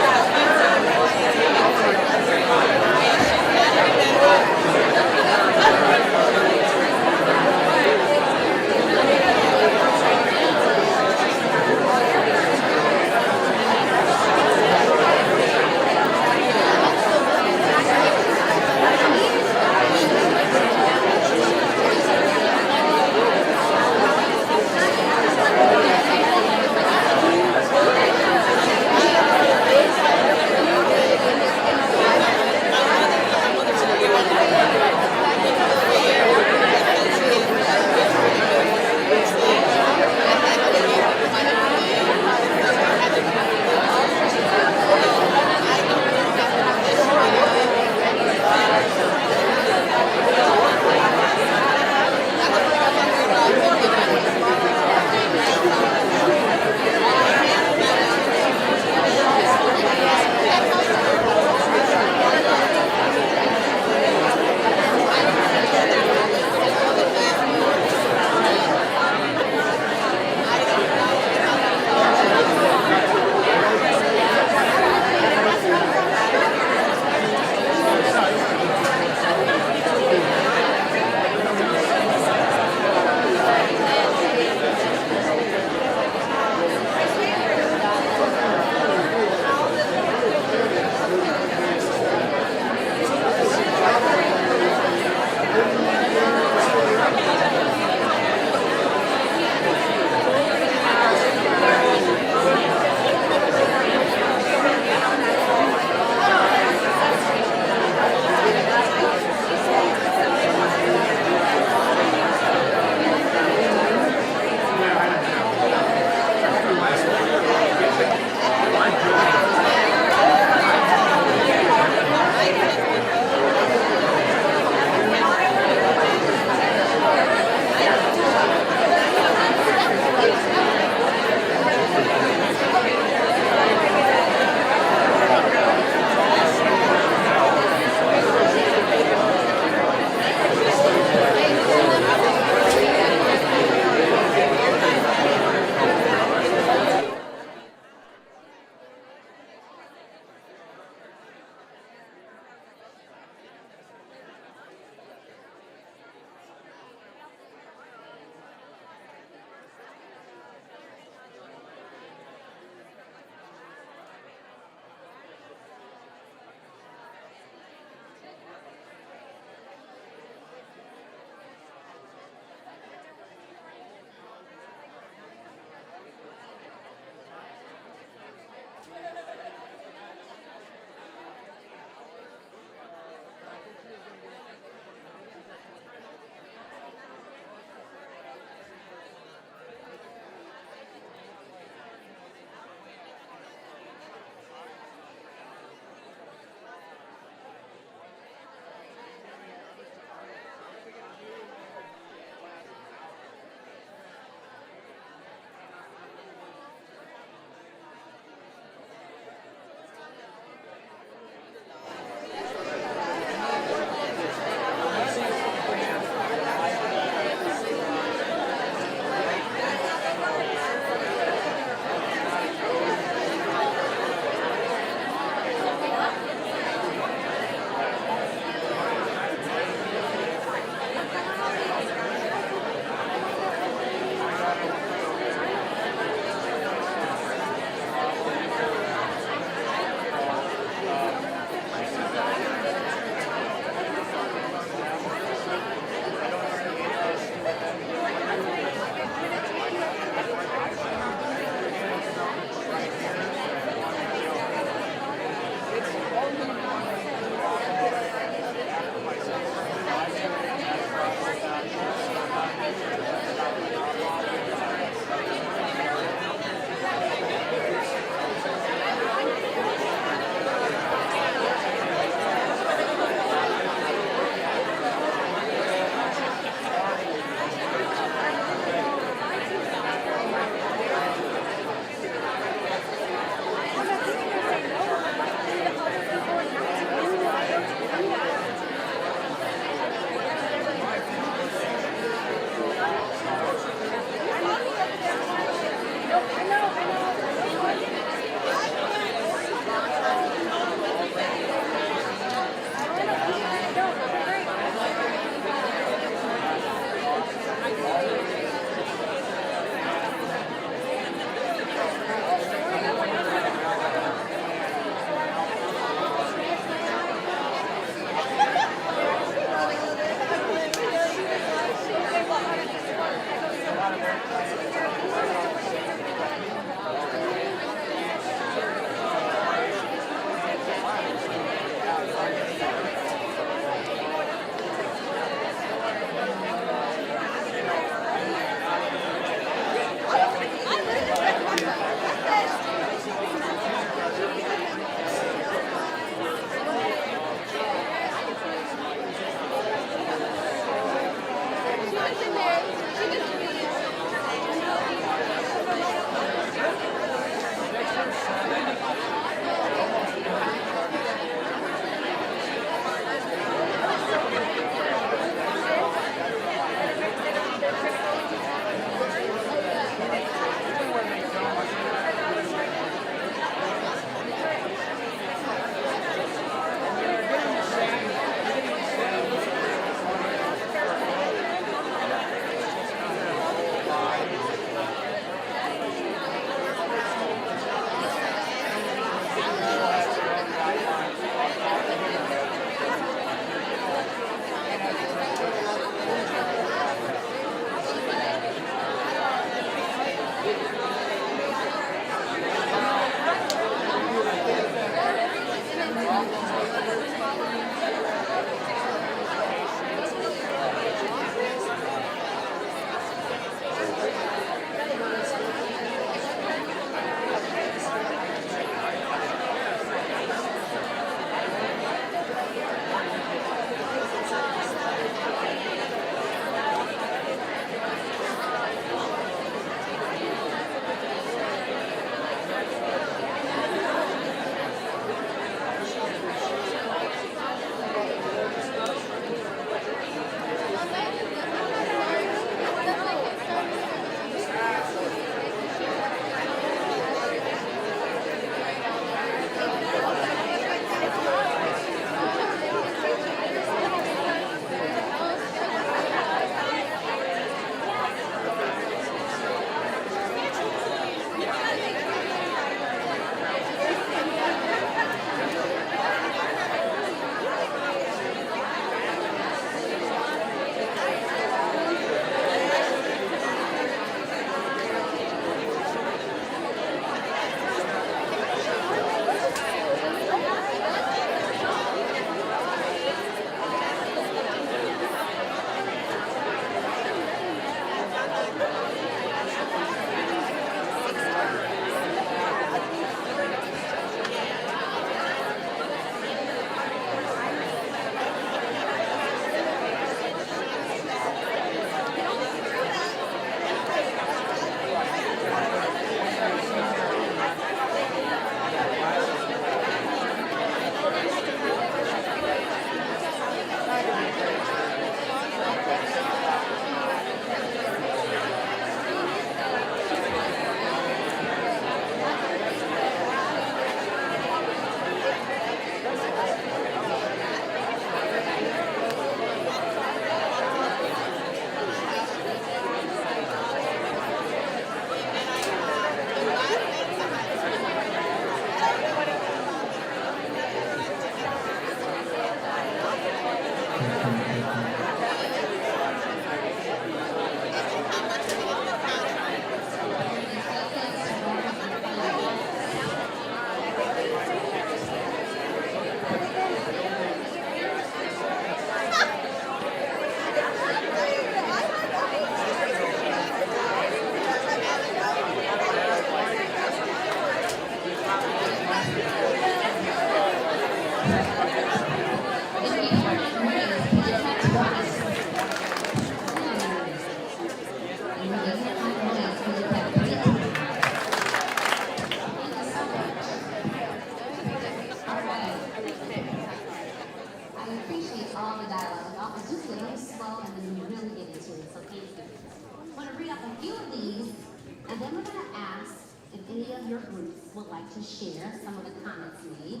And then we're going to ask if any of your groups would like to share some of the comments made.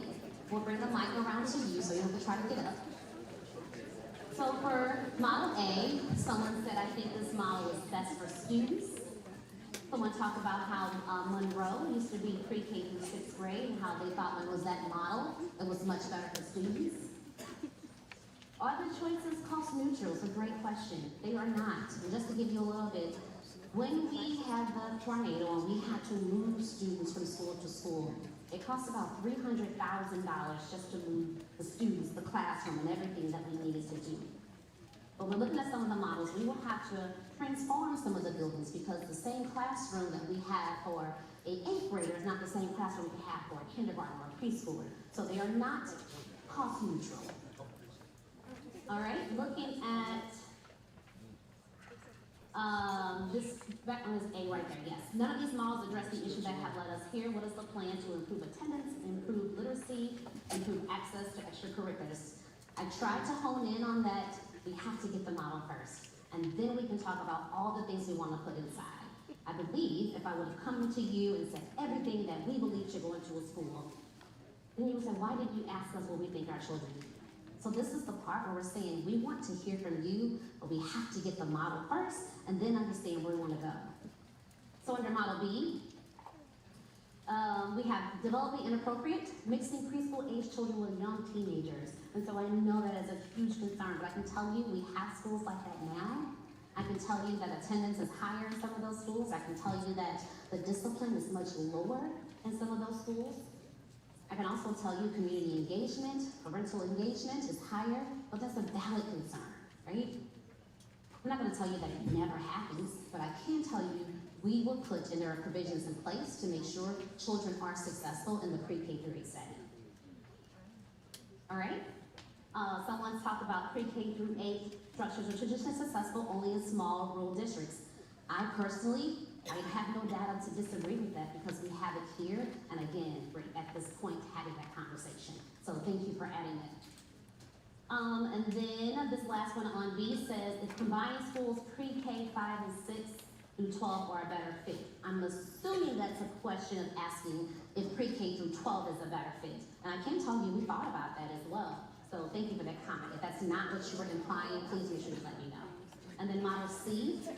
We'll bring the mic around to you so you don't have to try to get up. So for Model A, someone said, I think this model is best for students. Someone talked about how Monroe used to be pre-K through 6th grade and how they thought when it was that model, it was much better for students. Are the choices cost neutral? It's a great question. They are not. And just to give you a little bit When we had the tornado and we had to move students from school to school, it cost about $300,000 just to move the students, the classroom, and everything that we needed to do. But we're looking at some of the models. We will have to transform some of the buildings because the same classroom that we had for an 8th grader is not the same classroom we have for a kindergarten or a preschooler. So they are not cost neutral. All right, looking at this background is A right there, yes. None of these models address the issue that have led us here. What is the plan to improve attendance, improve literacy, improve access to extracurriculars? I tried to hone in on that. We have to get the model first, and then we can talk about all the things we want to put inside. I believe if I would have come to you and said everything that we believe should go into a school, then you would say, why didn't you ask us what we think our children need? So this is the part where we're saying we want to hear from you, but we have to get the model first and then understand where we want to go. So under Model B, we have developing inappropriate, mixing preschool age children with young teenagers. And so I know that is a huge concern, but I can tell you we have schools like that now. I can tell you that attendance is higher in some of those schools. I can tell you that the discipline is much lower in some of those schools. I can also tell you community engagement, parental engagement is higher, but that's a valid concern, right? I'm not going to tell you that it never happens, but I can tell you we will put and there are provisions in place to make sure children are successful in the pre-K through 8 setting. All right? Someone's talked about pre-K through 8 structures are traditionally successful only in small rural districts. I personally, I have no data to disagree with that because we have it here, and again, we're at this point having that conversation. So thank you for adding that. And then this last one on B says, if combined schools pre-K 5 and 6 through 12 are a better fit. I'm assuming that's a question of asking if pre-K through 12 is a better fit. And I can tell you we thought about that as well. So thank you for that comment. If that's not what you were implying, please make sure to let me know. And then Model C. Okay.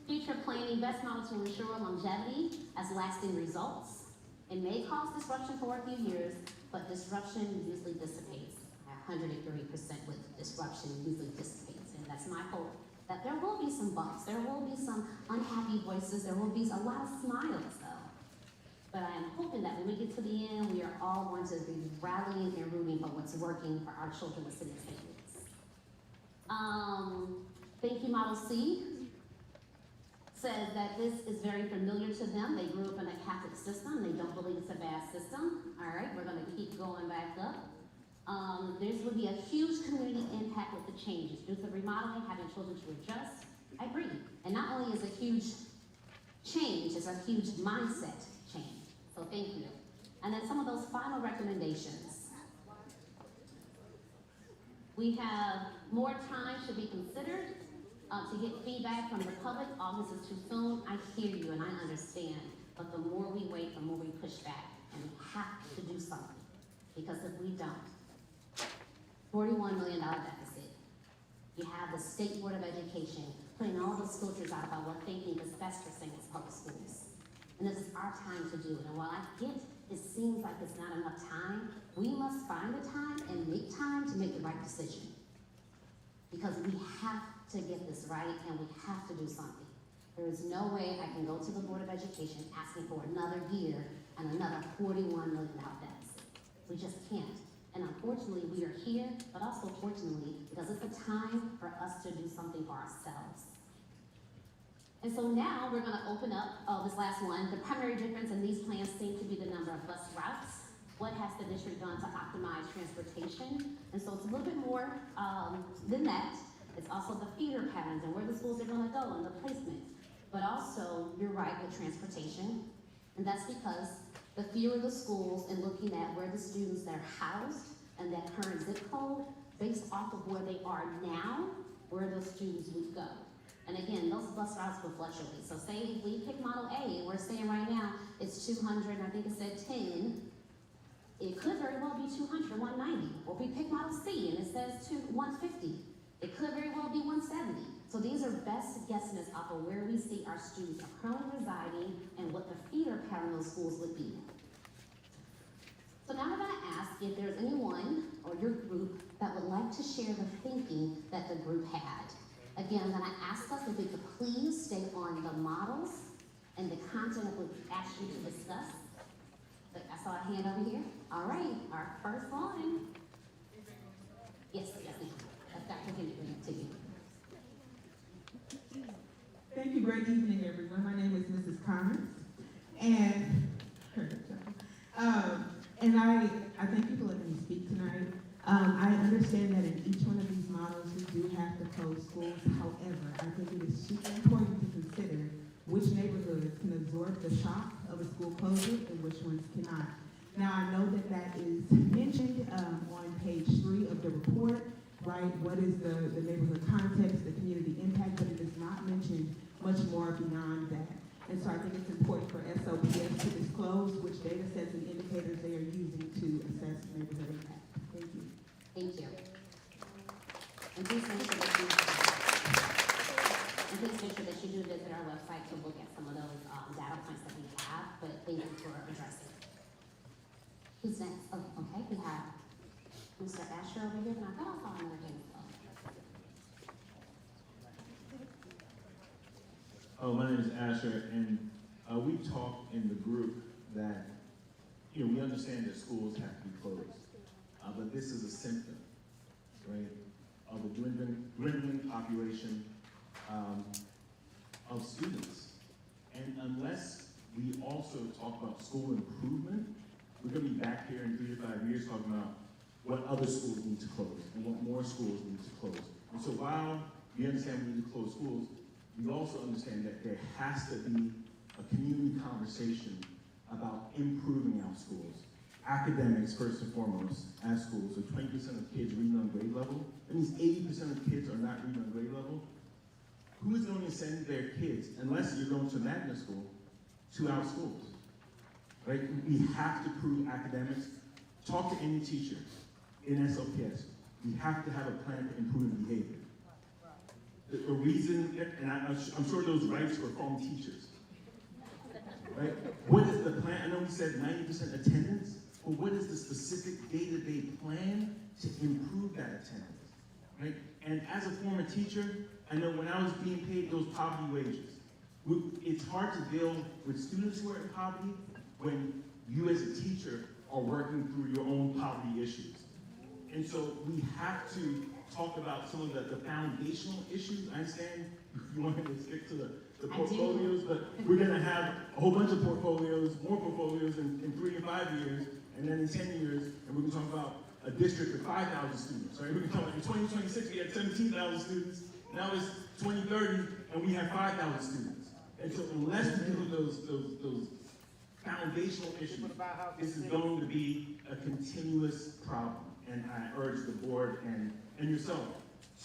Future planning, best model to ensure longevity as lasting results. It may cause disruption for a few years, but disruption usually dissipates. 103% with disruption usually dissipates. And that's my hope, that there will be some bumps, there will be some unhappy voices, there will be a lot of smiles though. But I am hoping that when we get to the end, we are all going to be rallying and rooting for what's working for our children with city standards. Thank you, Model C says that this is very familiar to them. They grew up in a Catholic system. They don't believe it's a bad system. All right, we're going to keep going back up. There's will be a huge community impact with the changes. Due to remodeling, having children to adjust. I agree. And not only is a huge change, it's a huge mindset change. So thank you. And then some of those final recommendations. We have more time should be considered to get feedback from the public. August is too soon. I hear you and I understand. But the more we wait, the more we push back. And we have to do something. Because if we don't, $41 million deficit. You have the State Board of Education putting all those filters out about what they think is best for St. Louis public schools. And this is our time to do it. And while I get it seems like it's not enough time, we must find the time and make time to make the right decision. Because we have to get this right and we have to do something. There is no way I can go to the Board of Education asking for another year and another $41 million deficit. We just can't. And unfortunately, we are here, but also fortunately, because it's a time for us to do something for ourselves. And so now we're gonna open up, this last one. The primary difference in these plans seem to be the number of bus routes. What has the district done to optimize transportation? And so it's a little bit more than that. It's also the feeder patterns and where the schools are gonna go and the placement. But also, you're right with transportation. And that's because the fewer the schools and looking at where the students that are housed and that current zip code, based off of where they are now, where those students would go. And again, those bus routes will fluctuate. So say if we pick Model A, we're saying right now it's 200, I think it said 10. It could very well be 200, 190. Or if we pick Model C and it says 150, it could very well be 170. So these are best guesstimates off of where we see our students are currently residing and what the feeder pattern of those schools would be. So now I'm gonna ask if there's anyone or your group that would like to share the thinking that the group had. Again, I'm gonna ask us if we could please stay on the models and the content that we asked you to discuss. But I saw a hand over here. All right, our first one. Yes, yes, ma'am. That's Dr. Henry to you. Thank you. Great evening, everyone. My name is Mrs. Connors, and I thank you for letting me speak tonight. I understand that in each one of these models we do have to close schools. However, I think it is super important to consider which neighborhoods can absorb the shock of a school closure and which ones cannot. Now, I know that that is mentioned on page 3 of the report, right? What is the neighborhood context, the community impact, but it is not mentioned much more beyond that. And so I think it's important for SLPS to disclose which data sets and indicators they are using to assess neighborhood impact. Thank you. Thank you. And please make sure that you do visit our website to look at some of those data points that we have, but thank you for addressing. Who's next? Oh, okay, we have Mr. Asher over here, and I thought I saw another hand as well. Oh, my name is Asher, and we talked in the group that, we understand that schools have to be closed, but this is a symptom, right, of a dwindling population of students. And unless we also talk about school improvement, we're going to be back here in 3 to 5 years talking about what other schools need to close and what more schools need to close. And so while we understand we need to close schools, we also understand that there has to be a community conversation about improving our schools. Academics, first and foremost, at schools. So 20% of kids reading on grade level. That means 80% of kids are not reading on grade level. Who is going to send their kids, unless you're going to magnet school, to our schools? Right? We have to prove academics. Talk to any teacher in SLPS. We have to have a plan to improve behavior. The reason, and I'm sure those rights were from teachers, right? What is the plan? I know we said 90% attendance, but what is the specific day-to-day plan to improve that attendance, right? And as a former teacher, I know when I was being paid those poverty wages, it's hard to deal with students who are in poverty when you as a teacher are working through your own poverty issues. And so we have to talk about some of the foundational issues. I understand you wanted to stick to the portfolios, but we're going to have a whole bunch of portfolios, more portfolios in 3 to 5 years, and then in 10 years, and we're going to talk about a district with 5,000 students. Right? We're going to talk about in 2026 we had 17,000 students. Now it's 2030 and we have 5,000 students. And so unless we deal with those foundational issues, this is going to be a continuous problem. And I urge the board and yourself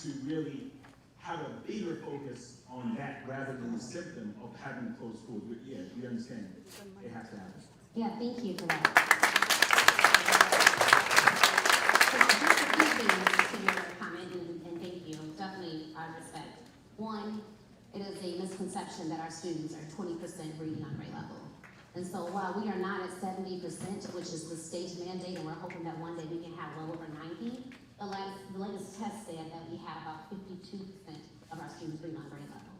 to really have a bigger focus on that rather than the symptom of having to close schools. But yeah, we understand it has to happen. Yeah, thank you for that. So just a few things to your comment, and thank you. Definitely, I respect. One, it is a misconception that our students are 20% reading on grade level. And so while we are not at 70%, which is the state mandate, and we're hoping that one day we can have well over 90, the latest test said that we had about 52% of our students reading on grade level.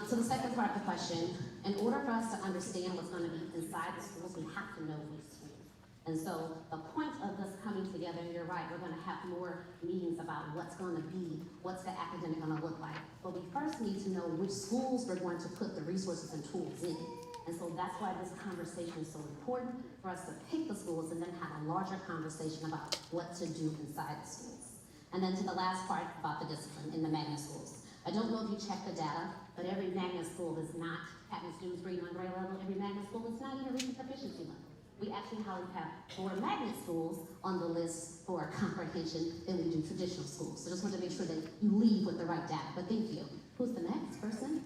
So the second part of the question, in order for us to understand what's going to be inside the schools, we have to know which schools. And so the point of this coming together, and you're right, we're going to have more meetings about what's going to be, what's the academic going to look like. But we first need to know which schools we're going to put the resources and tools in. And so that's why this conversation is so important, for us to pick the schools and then have a larger conversation about what to do inside the schools. And then to the last part about the discipline in the magnet schools. I don't know if you check the data, but every magnet school is not having students reading on grade level. Every magnet school is not even reaching proficiency level. We actually have more magnet schools on the list for comprehension than we do traditional schools. So just want to make sure that you leave with the right data. But thank you. Who's the next person?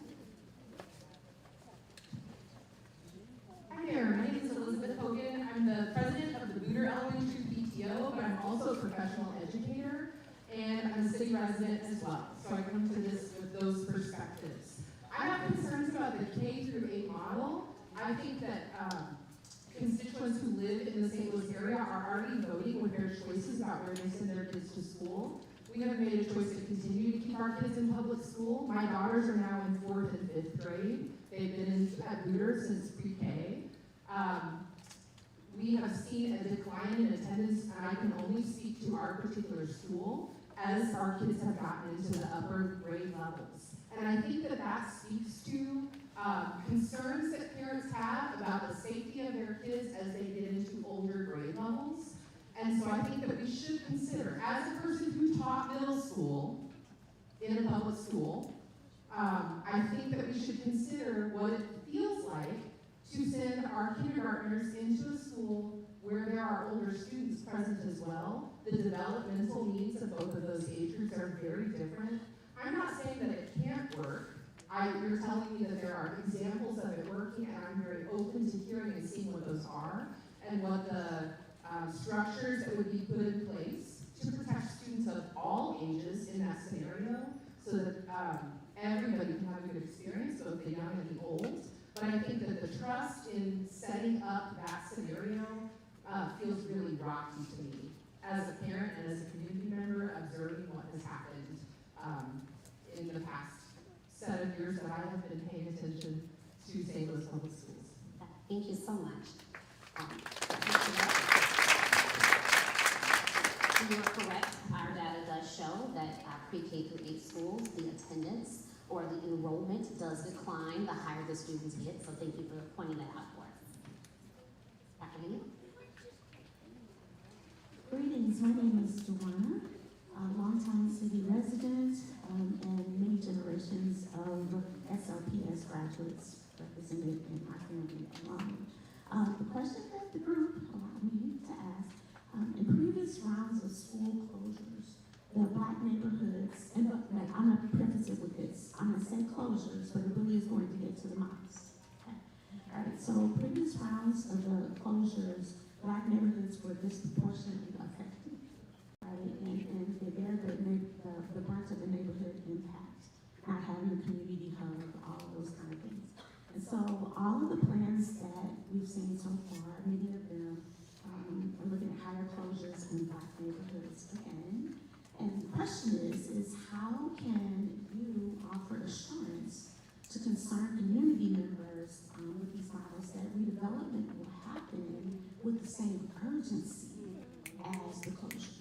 Hi there, my name is Elizabeth Hogan. I'm the president of the Booter Elementary PTO, but I'm also a professional educator, and I'm a city resident as well. So I come to this with those perspectives. I have concerns about the K through 8 model. I think that constituents who live in the St. Louis area are already voting with their choices about where they send their kids to school. We have made a choice to continue to keep our kids in public school. My daughters are now in 4th and 5th grade. They've been at Booter since pre-K. We have seen a decline in attendance, and I can only speak to our particular school, as our kids have gotten into the upper grade levels. And I think that that speaks to concerns that parents have about the safety of their kids as they get into older grade levels. And so I think that we should consider, as a person who taught middle school in a public school, I think that we should consider what it feels like to send our kindergartners into a school where there are older students present as well. The developmental needs of both of those age groups are very different. I'm not saying that it can't work. You're telling me that there are examples of it working, and I'm very open to hearing and seeing what those are, and what the structures that would be put in place to protect students of all ages in that scenario, so that everybody can have a good experience, both the young and the old. But I think that the trust in setting up that scenario feels really rocky to me as a parent and as a community member observing what has happened in the past set of years that I have been paying attention to St. Louis Public Schools. Thank you so much. You are correct. Our data does show that pre-K through 8 schools, the attendance or the enrollment does decline the higher the students get. So thank you for pointing that out for us. Dr. Haley? Greetings, my name is Joanna, a longtime city resident and many generations of SLPS graduates represented in our family alone. The question that the group allowed me to ask, in previous rounds of school closures, the Black neighborhoods, and like, I'm going to preface it with this, I'm going to say closures, but it really is going to get to the mosques. Okay. All right, so previous rounds of the closures, Black neighborhoods were disproportionately affected, right? And they bear the brunt of the neighborhood impact, not having a community hub, all of those kind of things. And so all of the plans that we've seen so far, many of them are looking at higher closures in Black neighborhoods again. And the question is how can you offer assurance to concerned community members with these models that redevelopment will happen with the same urgency as the closures?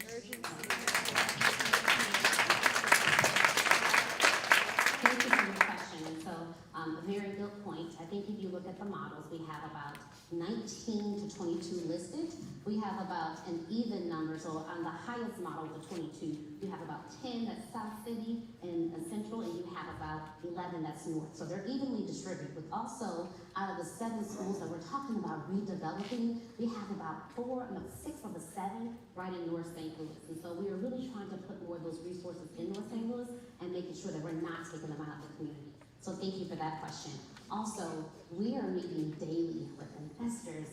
Thank you for your question. So, a very good point. I think if you look at the models, we have about 19 to 22 listed. We have about an even number. So on the highest model, the 22, you have about 10 that's South City and Central, and you have about 11 that's North. So they're evenly distributed. But also, out of the 7 schools that we're talking about redeveloping, we have about 6 of the 7 right in North St. Louis. And so we are really trying to put more of those resources in North St. Louis and making sure that we're not taking them out of the community. So thank you for that question. Also, we are meeting daily with investors,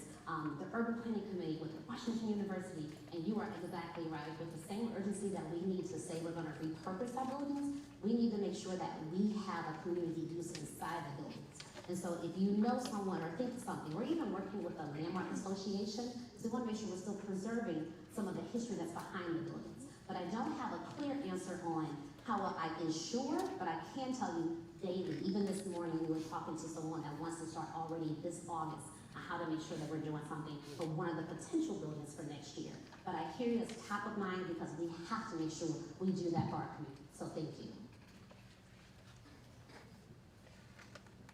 the Urban Planning Committee, with Washington University, and you are exactly right. With the same urgency that we need to say we're going to repurpose our buildings, we need to make sure that we have a community use inside the buildings. And so if you know someone or think of something, we're even working with the Landmark Association, because we want to make sure we're still preserving some of the history that's behind the buildings. But I don't have a clear answer on how I ensure, but I can tell you daily, even this morning we were talking to someone that wants to start already this August on how to make sure that we're doing something for one of the potential buildings for next year. But I hear you, it's top of mind because we have to make sure we do that for our community. So thank you.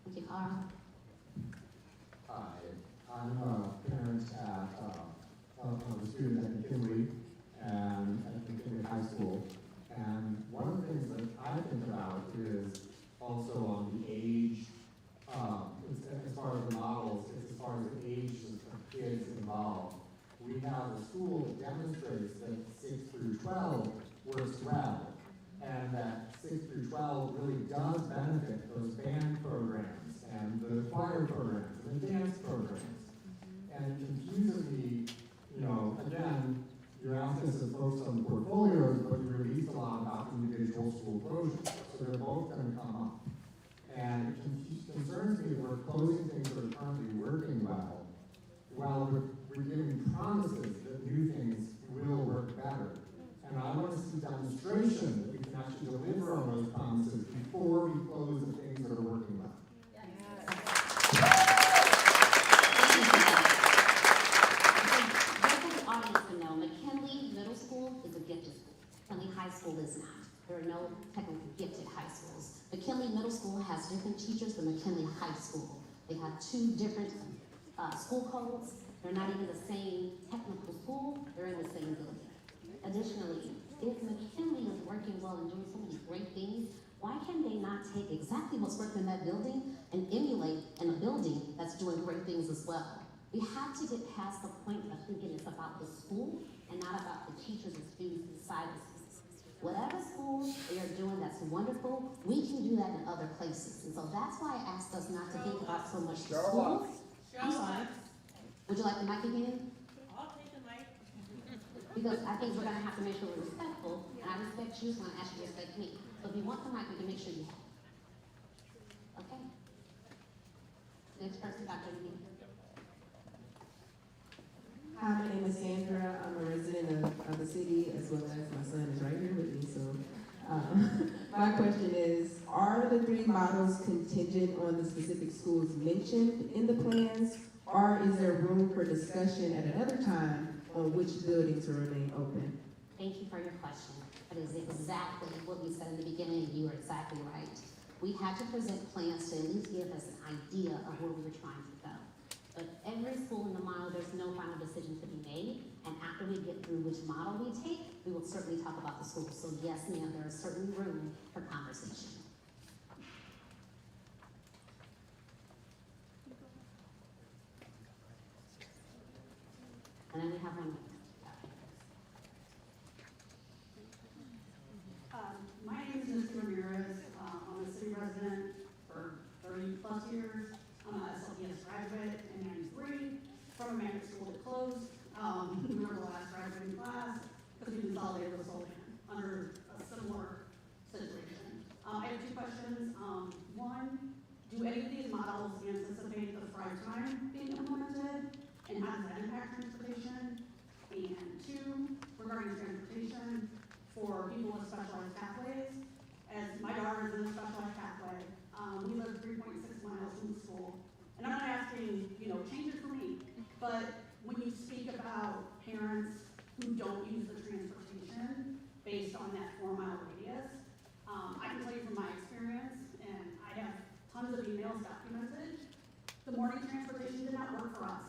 Thank you, Carl. Hi, I'm a parent at of a student at McKinley and at McKinley High School. And one of the things that I think about is also on the age, as far as the models, as far as the age of kids involved. We have a school that demonstrates that 6 through 12 works well, and that 6 through 12 really does benefit those band programs and the choir programs and the dance programs. And it confuses me, again, you're asking us to focus on the portfolios, but you released a lot about individual school closures. So they're both going to come up. And it concerns me that we're closing things that are currently working well, while we're giving promises that new things will mission is not to deliver on those promises before we close the things that are working well. Just for the audience to know, McKinley Middle School is a gifted school. McKinley High School is not. There are no technically gifted high schools. McKinley Middle School has different teachers than McKinley High School. They have two different school codes. They're not even the same technical school. They're in the same building. Additionally, if McKinley is working well and doing so many great things, why can they not take exactly what's working in that building and emulate in a building that's doing great things as well? We have to get past the point of thinking it's about the school and not about the teachers and students inside the schools. Whatever school they are doing that's wonderful, we can do that in other places. And so that's why I asked us not to think about so much the schools. I'm sorry. Would you like the mic again? I'll take the mic. Because I think we're gonna have to make sure we're respectful, and I respect you, so I'm gonna ask you to respect me. So if you want the mic, we can make sure you have it. Okay? Next person, Dr. McGee. Hi, my name is Sandra. I'm a resident of the city, as well as my son is right here with me. So my question is, are the 3 models contingent on the specific schools mentioned in the plans, or is there room for discussion at another time on which buildings will remain open? Thank you for your question. That is exactly what we said in the beginning, and you are exactly right. We had to present plans to at least give us an idea of where we were trying to go. But every school in the model, there's no final decision to be made, and after we get through which model we take, we will certainly talk about the schools. So yes, ma'am, there is certainly room for conversation. And then we have one. My name is Mr. Ramirez. I'm a city resident for 30 plus years. I'm a SLPS graduate in 93 from a magnet school that closed. We were the last graduating class because we consolidated with Solon under a similar situation. I have 2 questions. One, do any of these models anticipate the Thrive Time being implemented? And how does that impact transportation? And 2, regarding transportation, for people with specialized pathways, as my daughter is in a specialized pathway, we live 3.6 miles from the school. And I'm not asking, change it for me, but when you speak about parents who don't use the transportation based on that 4-mile radius, I can tell you from my experience, and I have tons of emails documented, the morning transportation did not work for us.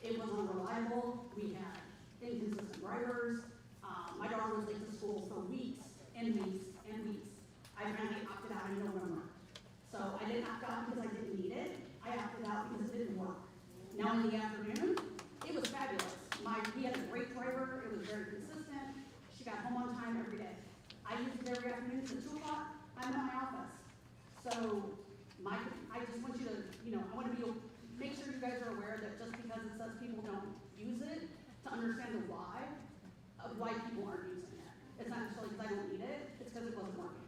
It was unreliable. We had inconsistent drivers. My daughter was late to school for weeks and weeks and weeks. I finally opted out in November. So I didn't opt out because I didn't need it. I opted out because it didn't work. Now in the afternoon, it was fabulous. We had a great driver. It was very consistent. She got home on time every day. I used it every afternoon at 2 o'clock. I'm at my office. So I just want you to, I want to make sure you guys are aware that just because it says people don't use it, to understand the why of why people aren't using it. It's not necessarily because I don't need it, it's because it wasn't working.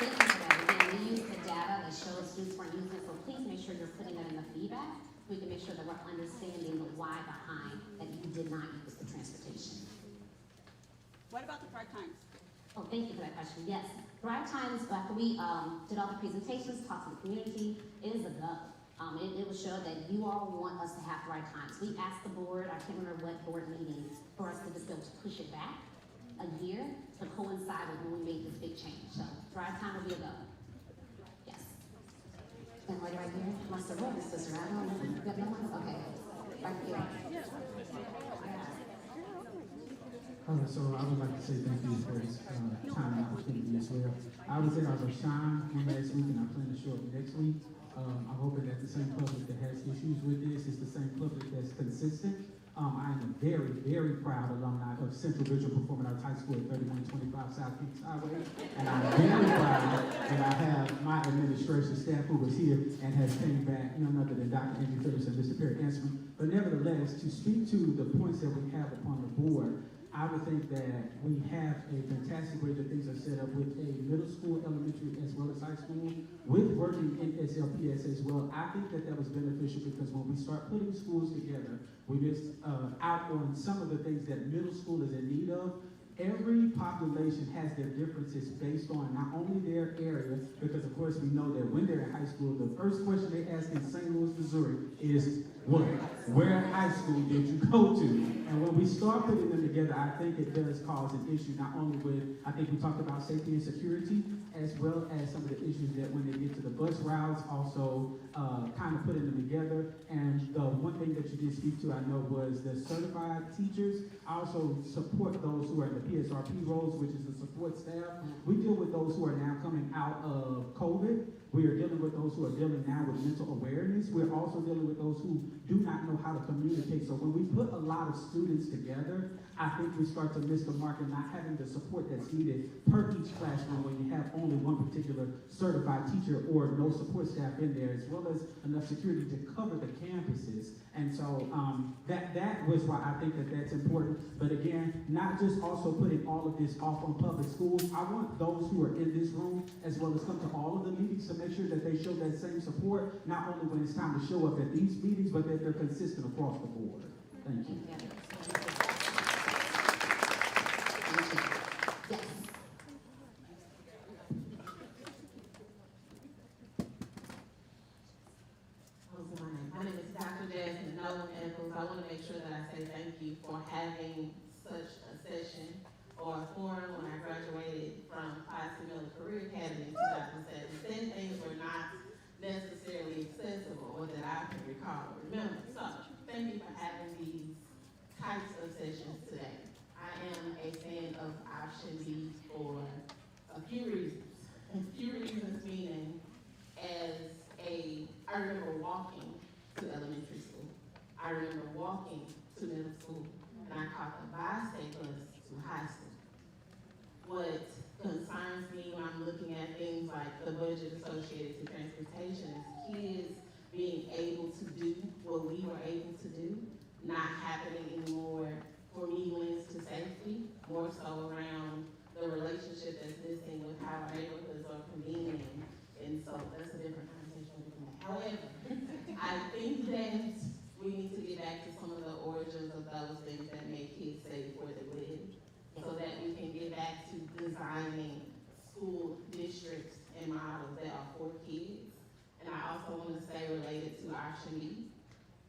Thank you for that. Again, we use the data that shows students weren't using it, so please make sure you're putting that in the feedback. We can make sure that we're understanding the why behind that you did not use the transportation. What about the Thrive Times? Oh, thank you for that question. Yes, Thrive Times, after we did all the presentations, talked to the community, it is a go. It will show that you all want us to have Thrive Times. We asked the board, I can't remember what board meeting, for us to just be able to push it back a year to coincide with when we made this big change. So Thrive Time will be a go. Yes. And right here, must have wrote this, sister. I don't know. You got no one? Okay. Right here. So I would like to say thank you for this time and opportunity as well. I was at our Rashawn one last week, and I plan to show up next week. I'm hoping that the same public that has issues with this is the same public that's consistent. I am a very, very proud alumni of Central Visual Performing Arts High School at 3125 South Kings Highway. And I'm very proud that I have my administration staff who was here and has came back, none other than Dr. Andrew Phillips and Mr. Perry Ansman. But nevertheless, to speak to the points that we have upon the board, I would think that we have a fantastic way that things are set up with a middle school, elementary, as well as high school, with working in SLPS as well. I think that was beneficial because when we start putting schools together, we missed out on some of the things that middle school is in need of. Every population has their differences based on not only their area, because of course we know that when they're in high school, the first question they ask in St. Louis, Missouri is, what? Where high school did you go to? And when we start putting them together, I think it does cause an issue, not only with, I think we talked about safety and security, as well as some of the issues that when they get to the bus routes, also kind of putting them together. And the one thing that you did speak to, I know, was the certified teachers. I also support those who are in the PSRP roles, which is the support staff. We deal with those who are now coming out of COVID. We are dealing with those who are dealing now with mental awareness. We're also dealing with those who do not know how to communicate. So when we put a lot of students together, I think we start to miss the mark and not having the support that's needed per each classroom when you have only one particular certified teacher or no support staff in there, as well as enough security to cover the campuses. And so that was why I think that that's important. But again, not just also putting all of this off on public schools. I want those who are in this room, as well as come to all of the meetings, to make sure that they show that same support, not only when it's time to show up at these meetings, but that they're consistent across the board. Thank you. Yes. My name is Dr. Jasmine Nolan Eccles. I want to make sure that I say thank you for having such a session or a forum when I graduated from Classic Miller Career Academy in 2007. Then things were not necessarily accessible or that I can recall or remember. So thank you for having these types of sessions today. I am a fan of option B for a few reasons. A few reasons meaning, I remember walking to elementary school. I remember walking to middle school, and I caught the bi-state bus to high school. What concerns me when I'm looking at things like the budget associated to transportation is kids being able to do what we were able to do, not happening anymore. For me, links to safety, more so around the relationship that's missing with how our neighborhoods are convening. And so that's a different conversation. However, I think that we need to get back to some of the origins of those things that make kids safe where they live, so that we can get back to designing school districts and models that are for kids. And I also want to say, related to option B,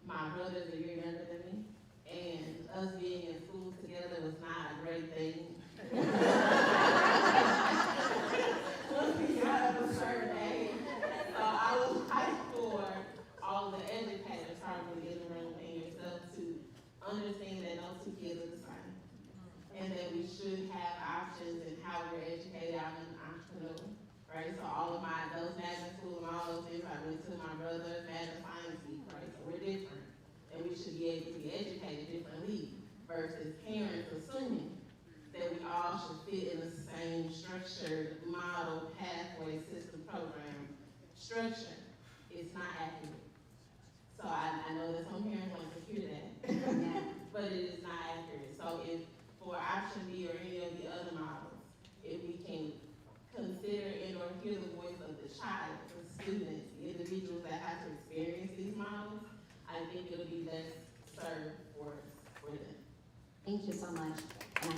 my brother's a year younger than me, and us being in school together was not a great thing. Once we got up a certain age, so I would like for all the educators probably in the room and yourself to understand that no two kids are the same, and that we should have options in how we're educated. I'm an entrepreneur, right? So all of those magnet schools and all those things, I went to my brother's magnet science week, right? So we're different. And we should be able to be educated differently versus parents assuming that we all should fit in the same structured model, pathway, system, program structure. It's not accurate. So I know that some parents want to hear that, but it is not accurate. So if for option B or any of the other models, if we can consider and or hear the voice of the child, the students, the individuals that have to experience these models, I think it'll be less served for them. Thank you so much. And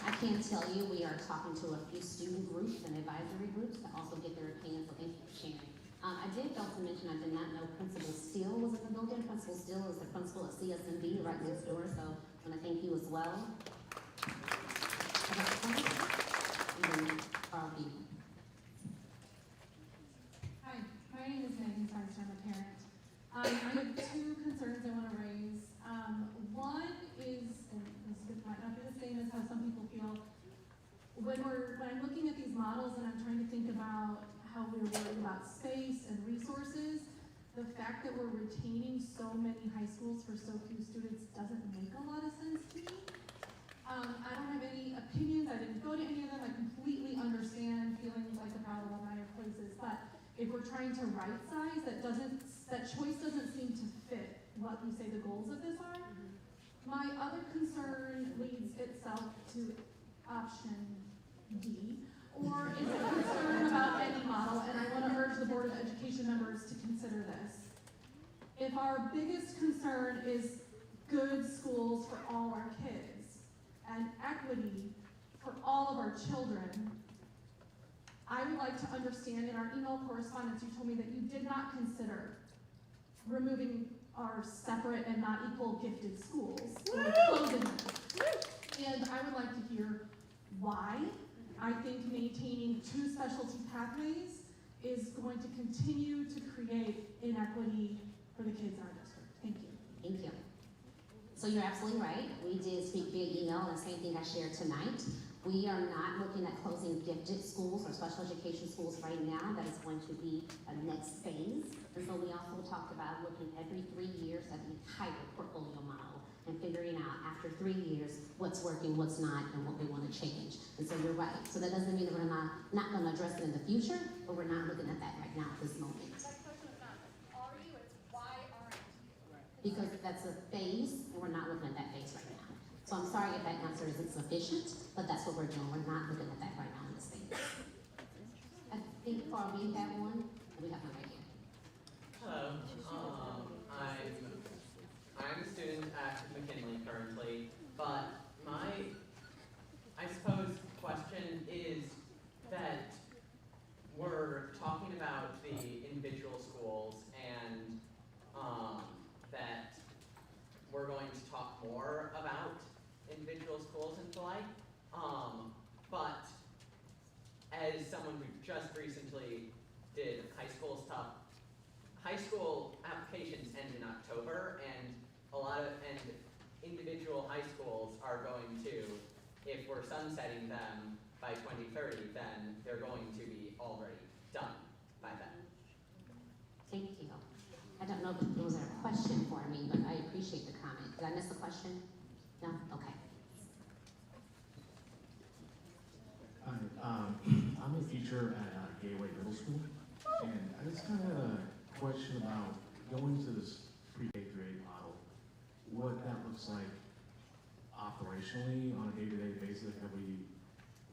I can tell you we are talking to a few student groups and advisory groups to also get their opinions, so thank you for sharing. I did also mention I did not know Principal Steele was in the building. Principal Steele is the principal at CSMB right next door, so I want to thank you as well. Hi, my name is Megan Feinstein. I'm a parent. I have two concerns I want to raise. One is, and this might not be the same as how some people feel, when I'm looking at these models and I'm trying to think about how we're worried about space and resources, the fact that we're retaining so many high schools for so few students doesn't make a lot of sense to me. I don't have any opinions. I didn't go to any of them. I completely understand feeling like a problem on higher places, but if we're trying to right size, that choice doesn't seem to fit what you say the goals of this are. My other concern leads itself to option D, or is a concern about any model, and I want to urge the Board of Education members to consider this. If our biggest concern is good schools for all our kids and equity for all of our children, I would like to understand, in our email correspondence, you told me that you did not consider removing our separate and not equal gifted schools, or closing them. And I would like to hear why. I think maintaining 2 specialty pathways is going to continue to create inequity for the kids in our district. Thank you. Thank you. So you're absolutely right. We did speak via email, and the same thing I shared tonight. We are not looking at closing gifted schools or special education schools right now. That is going to be a next phase. And so we also talked about looking every 3 years at the entire portfolio model and figuring out after 3 years what's working, what's not, and what we want to change. And so you're right. So that doesn't mean that we're not going to address it in the future, but we're not looking at that right now at this moment. That question is not, are you, it's why aren't you? Because that's a phase, and we're not looking at that phase right now. So I'm sorry if that answer isn't sufficient, but that's what we're doing. We're not looking at that right now in this phase. I think we have one, and we have one right here. Hello, I'm a student at McKinley currently, but I suppose question is that we're talking about the individual schools and that we're going to talk more about individual schools and the like, but as someone who just recently did high school stuff, high school applications end in October, and individual high schools are going to, if we're sunsetting them by 2030, then they're going to be already done by then. Thank you. I don't know if it was a question for me, but I appreciate the comment. Did I miss the question? No? Okay. Hi, I'm a teacher at Gateway Middle School, and I just kind of had a question about going to this pre-K through 8 model, what that looks like operationally on a day-to-day basis.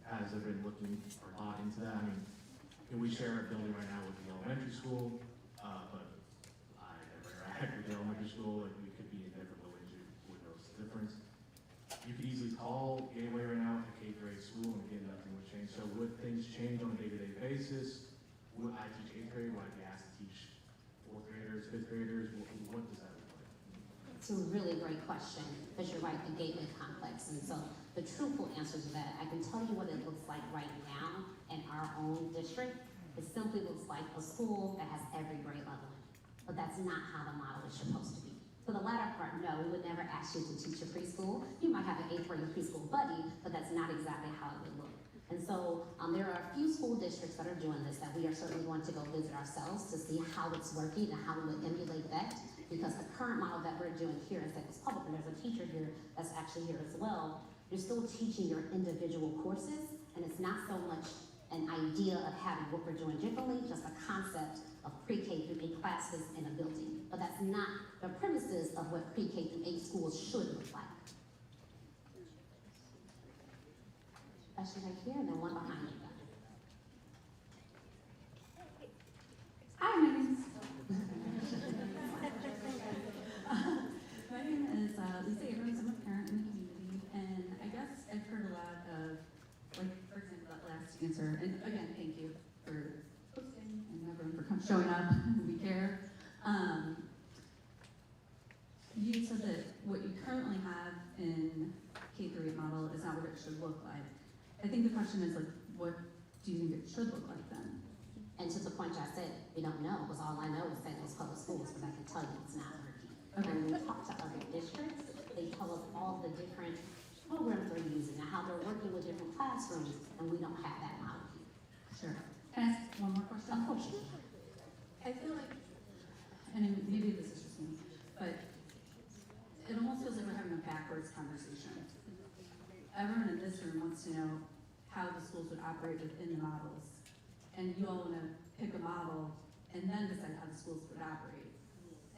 Has there been looking a lot into that? I mean, we share a building right now with the elementary school, but I never interact with the elementary school. Like, we could be in different buildings, who knows the difference. You could easily call Gateway right now a K through 8 school, and again, nothing would change. So would things change on a day-to-day basis? Would I teach 8th grade? Would I be asked to teach 4th graders, 5th graders? What does that look like? It's a really great question, because you're right, the Gateway complex. And so the truthful answer to that, I can tell you what it looks like right now in our own district. It simply looks like a school that has every grade level in it. But that's not how the model is supposed to be. For the latter part, no, we would never ask you to teach a preschool. You might have an 8th grade preschool buddy, but that's not exactly how it would look. And so there are a few school districts that are doing this that we are certainly going to go visit ourselves to see how it's working and how we would emulate that. Because the current model that we're doing here in St. Louis Public, and there's a teacher here that's actually here as well, you're still teaching your individual courses, and it's not so much an idea of having what we're doing differently, just a concept of pre-K through 8 classes in a building. But that's not the premises of what pre-K through 8 schools should look like. Question right here, and then one behind you. Hi, my name is Lisa Abrams. I'm a parent in the community, and I guess I've heard a lot of, like, for example, that last answer, and again, thank you for hosting and everyone for showing up. We care. You said that what you currently have in K-8 model is not what it should look like. I think the question is, like, what do you think it should look like then? And to the point I said, we don't know, because all I know is St. Louis Public Schools, but I can tell you it's not working. Okay. When we talk to other districts, they tell us all the different programs they're using and how they're working with different classrooms, and we don't have that model here. Sure. Can I ask one more question? Of course you can. I feel like, and maybe this is just me, but it almost feels like we're having a backwards conversation. Everyone in this room wants to know how the schools would operate within the models, and you all want to pick a model and then decide how the schools would operate.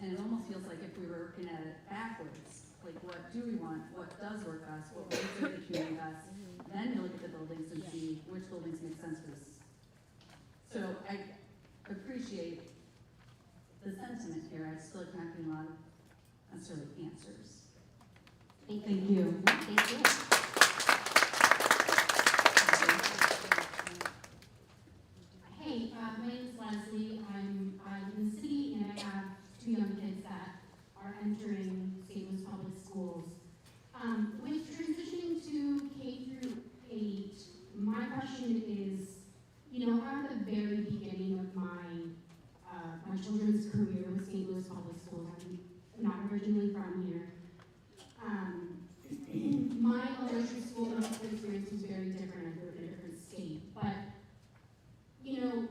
And it almost feels like if we were looking at it backwards, like what do we want, what does work best, what will serve the community best. Then you look at the buildings and see which buildings make sense for this. So I appreciate the sentiment here. I still can't get a lot of necessarily answers. Thank Thank you. you. Thank you. Hey, my name is Leslie. I live in the city and I have 2 young kids that are entering St. Louis Public Schools. With transitioning to K through 8, my question is, you know, I'm at the very beginning of my children's career with St. Louis Public Schools. I'm not originally from here. My elementary school experience was very different. I grew up in a different state, but you know,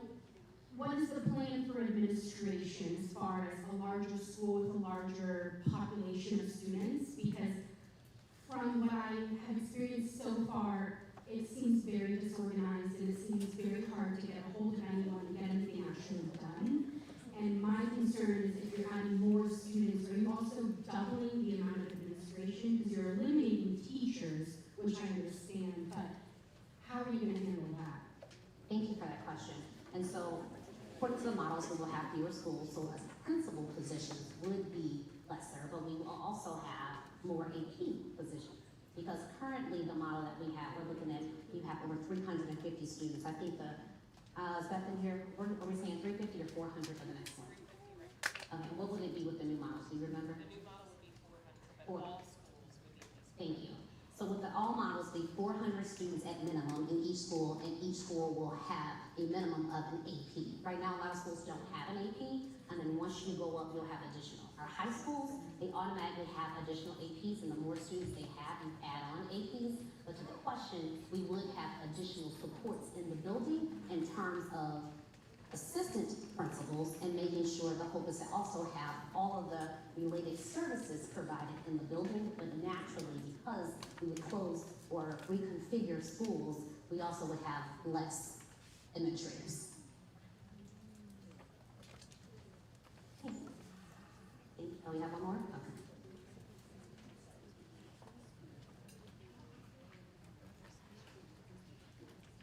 what is the plan for administration as far as a larger school with a larger population of students? Because from what I have experienced so far, it seems very disorganized and it seems very hard to get a hold of anyone and get anything actually done. And my concern is if you're adding more students, are you also doubling the amount of administration? Because you're eliminating teachers, which I understand, but how are you going to handle that? Thank you for that question. And so, according to the models, we will have fewer schools, so as principal positions would be lesser, but we will also have more AP positions. Because currently the model that we have, we're looking at, you have over 350 students. I think the, is Beth in here? Are we saying 350 or 400 for the next one? Okay, what would it be with the new models? Do you remember? The new model would be 400, but all schools would be listed. Thank you. So with the all models, be 400 students at minimum in each school, and each school will have a minimum of an AP. Right now, a lot of schools don't have an AP, and then once you go up, you'll have additional. Our high schools, they automatically have additional APs, and the more students they have, you add on APs. But to the question, we would have additional supports in the building in terms of assistant principals and making sure the hope is to also have all of the related services provided in the building, but naturally, because we would close or reconfigure schools, we also would have less administrators. Okay. Oh, we have one more? Okay.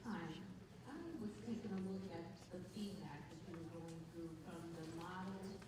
Hi, I was taking a look at the feedback that you were going through from the model.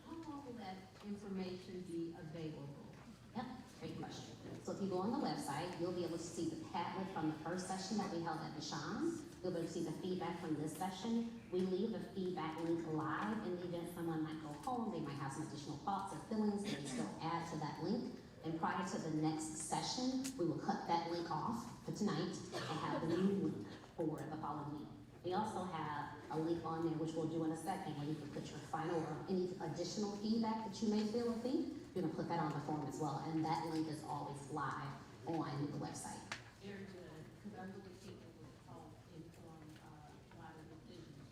How long will that information be available? Yep, great question. So if you go on the website, you'll be able to see the Padlet from the first session that we held at the Shams. You'll be able to see the feedback from this session. We leave the feedback link live in the event someone might go home, they might have some additional thoughts or feelings, they still add to that link. And prior to the next session, we will cut that link off for tonight and have the new link for the following week. We also have a link on there, which we'll do in a second, where you can put your final or any additional feedback that you may feel or think. You're gonna put that on the form as well, and that link is always live on the website. Very good, because I really think it would help inform a lot of decisions.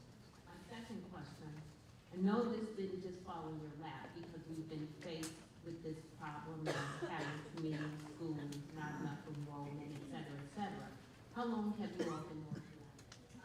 My second question, I know this didn't just fall in your lap because we've been faced with this problem of having community schools, not enough enrollment, et cetera, How long have you all been working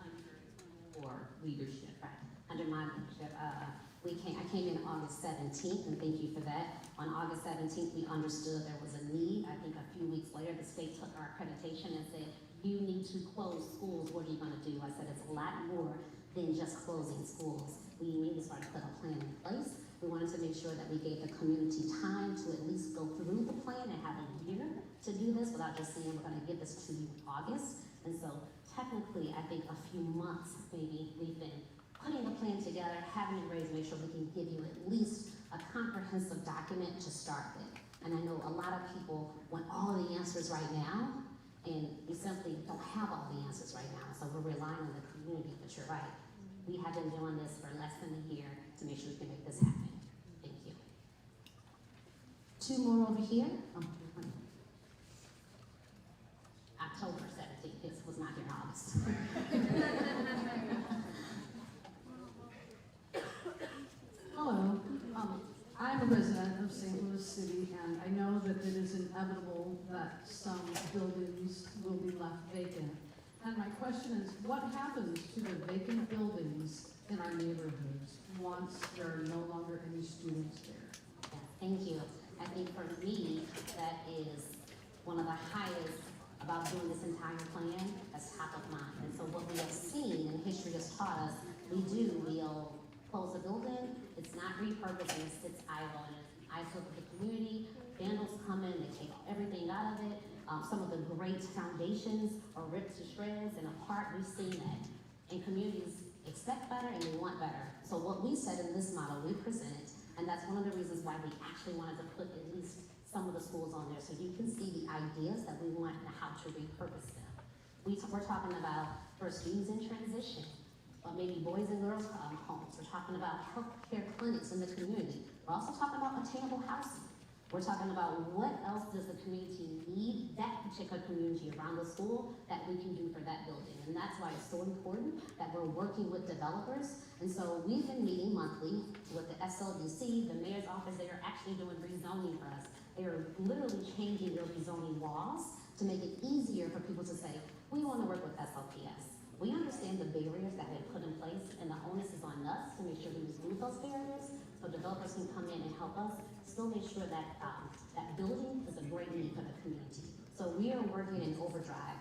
on it Or leadership, right? Under my leadership, I came in August 17th, and thank you for that. On August 17th, we understood there was a need. I think a few weeks later, the state took our accreditation and said, you need to close schools. What are you gonna do? I said, it's a lot more than just closing schools. We immediately started to put a plan in place. We wanted to make sure that we gave the community time to at least go through the plan and have a year to do this without just saying, we're gonna give this to you in August. And so technically, I think a few months, maybe, we've been putting the plan together, having it raised, make sure we can give you at least a comprehensive document to start with. And I know a lot of people want all the answers right now, and we simply don't have all the answers right now. So we're relying on the community, but you're right. We have been doing this for less than a year to make sure we can make this happen. Thank you. Two more over here. Oh, October 17th. This was not here in August. Hello, I'm a resident of St. Louis City, and I know that it is inevitable that some buildings will be left vacant. And my question is, what happens to the vacant buildings in our neighborhoods once there are no longer any students there? Thank you. I think for me, that is one of the highest about doing this entire plan, that's top of mind. And so what we have seen, and history has taught us, we'll close a building, it's not repurposed, and it sits idle, and it's isolated with the community. Vandals come in, they take everything out of it. Some of the great foundations are ripped to shreds and apart. We've seen that. And communities expect better and they want better. So what we said in this model, we presented, and that's one of the reasons why we actually wanted to put at least some of the schools on there, so you can see the ideas that we want and how to repurpose them. We're talking about for students in transition, or maybe boys and girls homes. We're talking about healthcare clinics in the community. We're also talking about attainable housing. We're talking about what else does the community need, that particular community around the school, that we can do for that building. And that's why it's so important that we're working with developers. And so we've been meeting monthly with the SLPS, the mayor's office. They are actually doing rezoning for us. They are literally changing their rezoning laws to make it easier for people to say, we want to work with SLPS. We understand the barriers that have been put in place, and the onus is on us to make sure we remove those barriers so developers can come in and help us still make sure that that building is a great need for the community. So we are working in overdrive.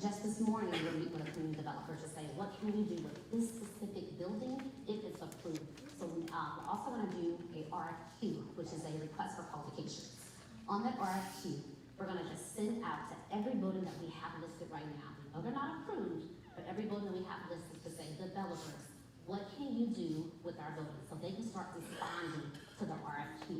Just this morning, we're meeting with a community developer to say, what can we do with this specific building if it's approved? So we're also going to do a RFQ, which is a request for qualifications. On that RFQ, we're going to just send out to every building that we have listed right now. We know they're not approved, but every building we have listed to say, developers, what can you do with our building? So they can start responding to the RFQ.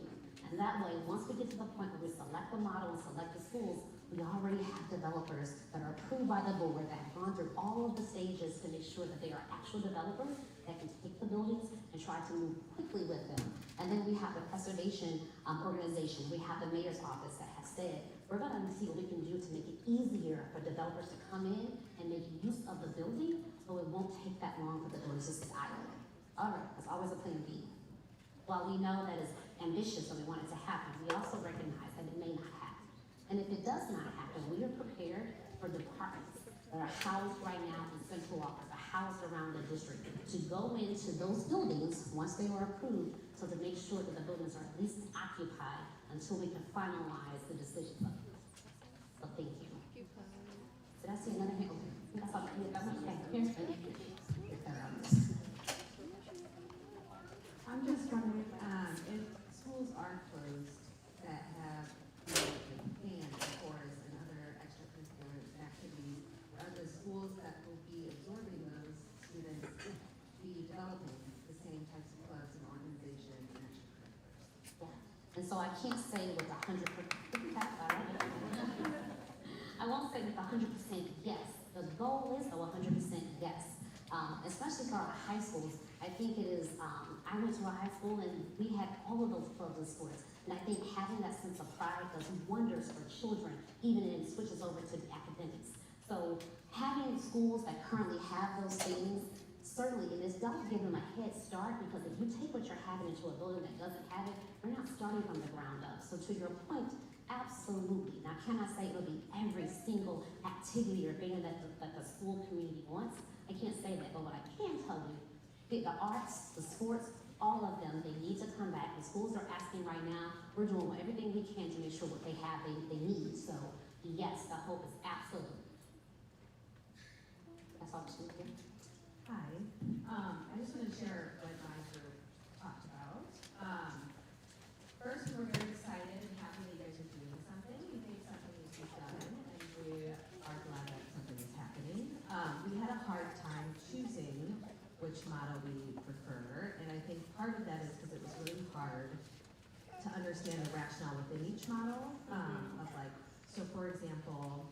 And that way, once we get to the point where we select the model and select the schools, we already have developers that are approved by the board that have gone through all of the stages to make sure that they are actual developers that can take the buildings and try to move quickly with them. And then we have the preservation organization. We have the mayor's office that has said, we're going to see what we can do to make it easier for developers to come in and make use of the building so it won't take that long for the buildings to sit idle. All right, that's always a plan B. While we know that is ambitious and we want it to happen, we also recognize that it may not happen. And if it does not happen, we are prepared for departments that are housed right now in central office, are housed around the district, to go into those buildings once they are approved, so to make sure that the buildings are at least occupied until we can finalize the decisions of it. So thank you. Did I see another hand? Okay, I saw that. Yeah, okay, here's the. I'm just wondering, if schools are closed that have, band, chorus, and other extracurricular activities, are the schools that will be absorbing those students be developing the same types of clubs and organizations and extracurriculars? Yeah. And so I can't say with 100%, I won't say with 100% yes. The goal is though 100% yes. Especially for our high schools, I think it is, I went to a high school and we had all of those clubs and sports. And I think having that sense of pride does wonders for children, even if it switches over to the academics. So having schools that currently have those things, certainly, and it's got to give them a head start, because if you take what you're having into a building that doesn't have it, we're not starting from the ground up. So to your point, absolutely. Now, can I say it'll be every single activity or thing that the school community wants? I can't say that, but what I can tell you, the arts, the sports, all of them, they need to come back. The schools are asking right now, we're doing everything we can to make sure what they have, they need. So yes, the hope is absolute. That's all I'm saying. Hi, I just want to share what my group talked about. First, we're very excited and happy that you guys are doing something. We think something needs to be done, and we are glad that something is happening. We had a hard time choosing which model we prefer, and I think part of that is because it was really hard to understand the rationale within each model. Of like, so for example,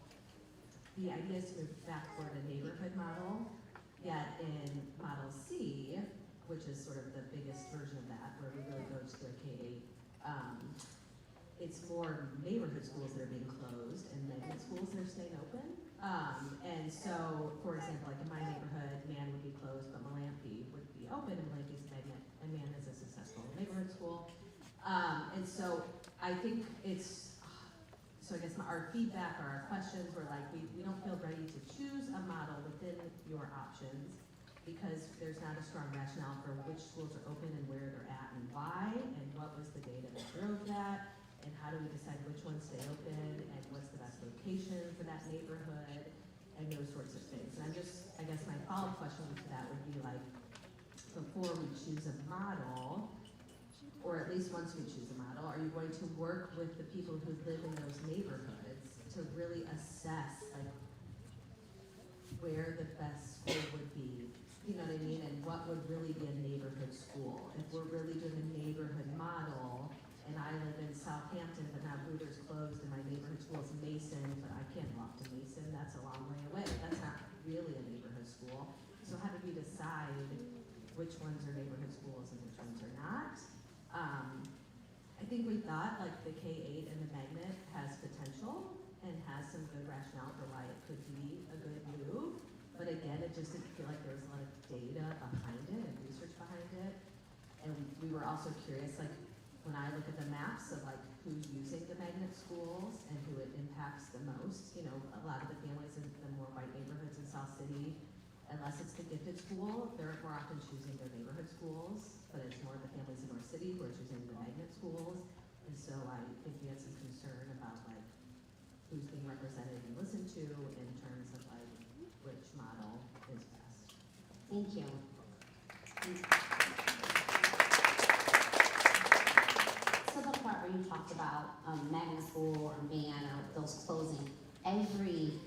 the idea is to move back toward a neighborhood model. Yet in Model C, which is sort of the biggest version of that, where we really go to a K-8, it's more neighborhood schools that are being closed and magnet schools that are staying open. And so, for example, like in my neighborhood, Man would be closed, but Malampy would be open, and Malampy's a magnet, and Man is a successful neighborhood school. And so I think it's, so I guess our feedback or our questions were like, we don't feel ready to choose a model within your options because there's not a strong rationale for which schools are open and where they're at and why, and what was the data that drove that, and how do we decide which ones stay open and what's the best location for that neighborhood and those sorts of things. And I guess my follow-up question to that would be like, before we choose a model, or at least once we choose a model, are you going to work with the people who live in those neighborhoods to really assess like where the best school would be? You know what I mean? And what would really be a neighborhood school? If we're really doing a neighborhood model, and I live in Southampton, but now Booter's closed, and my neighborhood school is Mason, but I can't walk to Mason, that's a long way away. That's not really a neighborhood school. So how do we decide which ones are neighborhood schools and which ones are not? I think we thought like the K-8 and the magnet has potential and has some good rationale for why it could be a good move. But again, it just didn't feel like there was a lot of data behind it and research behind it. And we were also curious, like when I look at the maps of like who's using the magnet schools and who it impacts the most, you know, a lot of the families in the more white neighborhoods in South City, unless it's the gifted school, they're more often choosing their neighborhood schools, but it's more the families in North City who are choosing the magnet schools. And so I think we had some concern about like who's being represented and listened to in terms of like which model is best. Thank you. So the part where you talked about magnet school or man or those closing, every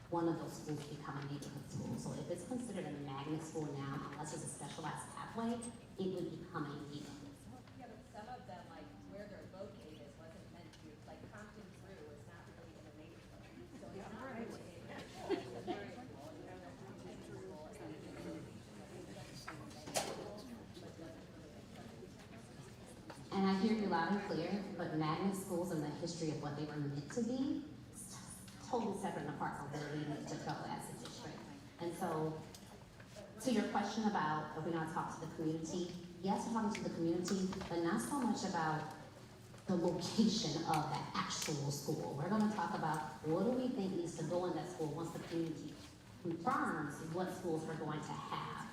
one of those schools become a neighborhood school. So if it's considered a magnet school now, unless it's a specialized pathway, it would become a neighborhood. Yeah, but some of them, like where they're located, wasn't meant to, like Compton Brew is not really in a neighborhood. So it's not really a neighborhood. And I hear you loud and clear, but magnet schools and the history of what they were meant to be, is totally separate and apart from where we need to go as a district. And so, to your question about if we not talk to the community, yes, we're talking to the community, but not so much about the location of that actual school. We're gonna talk about what do we think needs to go in that school once the community confirms what schools we're going to have.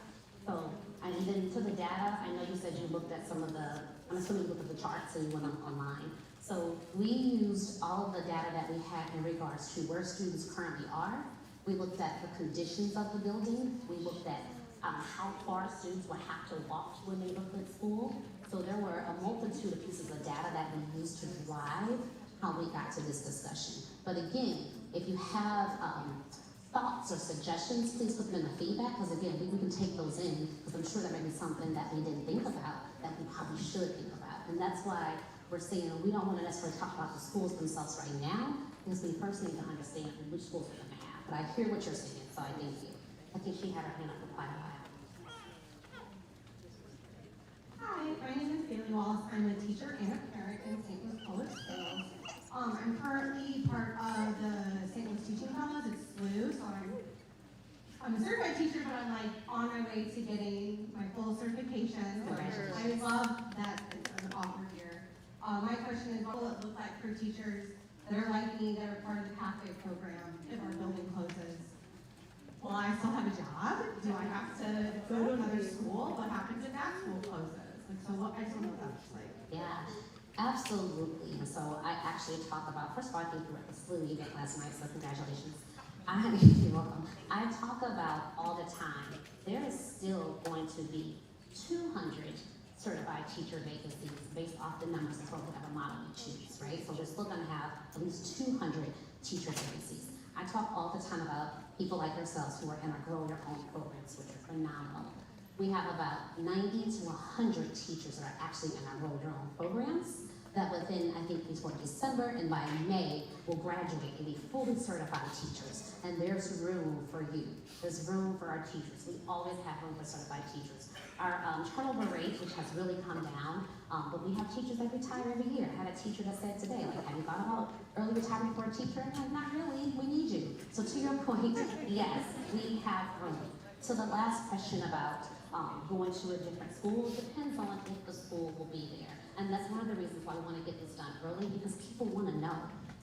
So, and then to the data, I know you said you looked at some of the, I'm assuming you looked at the charts and you went online. So we used all of the data that we had in regards to where students currently are. We looked at the conditions of the building. We looked at how far students would have to walk to a neighborhood school. So there were a multitude of pieces of data that we used to drive how we got to this discussion. But again, if you have thoughts or suggestions, please put them in the feedback, because again, we can take those in, because I'm sure there may be something that we didn't think about that we probably should think about. And that's why we're saying we don't want to necessarily talk about the schools themselves right now, because we first need to understand which schools we're going to have. But I hear what you're saying, so I thank you. I think she had her hand up for quite a while. Hi, my name is Bailey Wallace. I'm a teacher and a parent in St. Louis Public Schools. I'm currently part of the St. Louis Teaching Fellows at SLU, so I'm a certified teacher, but I'm like on my way to getting my full certification. So I love that it's an offer here. My question is, what will it look like for teachers that are like me, that are part of the pathway program if our building closes? Will I still have a job? Do I have to go to another school? What happens if that school closes? Like, so what, I don't know what that looks like. Yeah. Absolutely. And so I actually talk about, first of all, I think you were at the SLU event last night, so congratulations. You're welcome. I talk about all the time, there is still going to be 200 certified teacher vacancies based off the numbers of whatever model you choose, right? So we're still gonna have at least 200 teacher vacancies. I talk all the time about people like yourselves who are in our Grow Your Own programs, which are phenomenal. We have about 90 to 100 teachers that are actually in our Grow Your Own programs that within, I think, before December and by May, will graduate and be fully certified teachers. And there's room for you. There's room for our teachers. We always have room for certified teachers. Our turnover rate, which has really come down, but we have teachers that retire every year. I had a teacher that said today, like, have you thought about early retirement for a teacher? And I'm like, not really, we need you. So to your point, yes, we have room. So the last question about going to a different school depends on if the school will be there. And that's one of the reasons why we want to get this done early, because people want to know.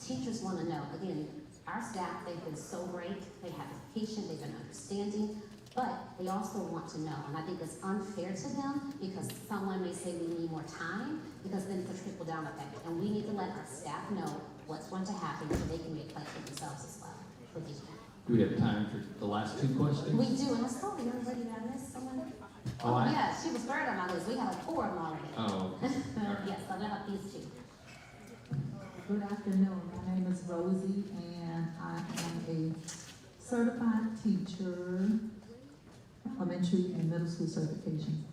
Teachers want to know. Again, our staff, they've been so great. They have been patient, they've been understanding. But they also want to know, and I think it's unfair to them because someone may say we need more time, because then it's a trickle down effect. And we need to let our staff know what's going to happen so they can make plans for themselves as well. Please. Do we have time for the last two questions? We do, and I saw the young lady that I missed someone. Oh, Yeah, she was third on my list. We have like 4 of them already. Oh, okay. Yes, so they'll have these 2. Good afternoon. My name is Rosie, and I am a certified teacher, elementary and middle school certification.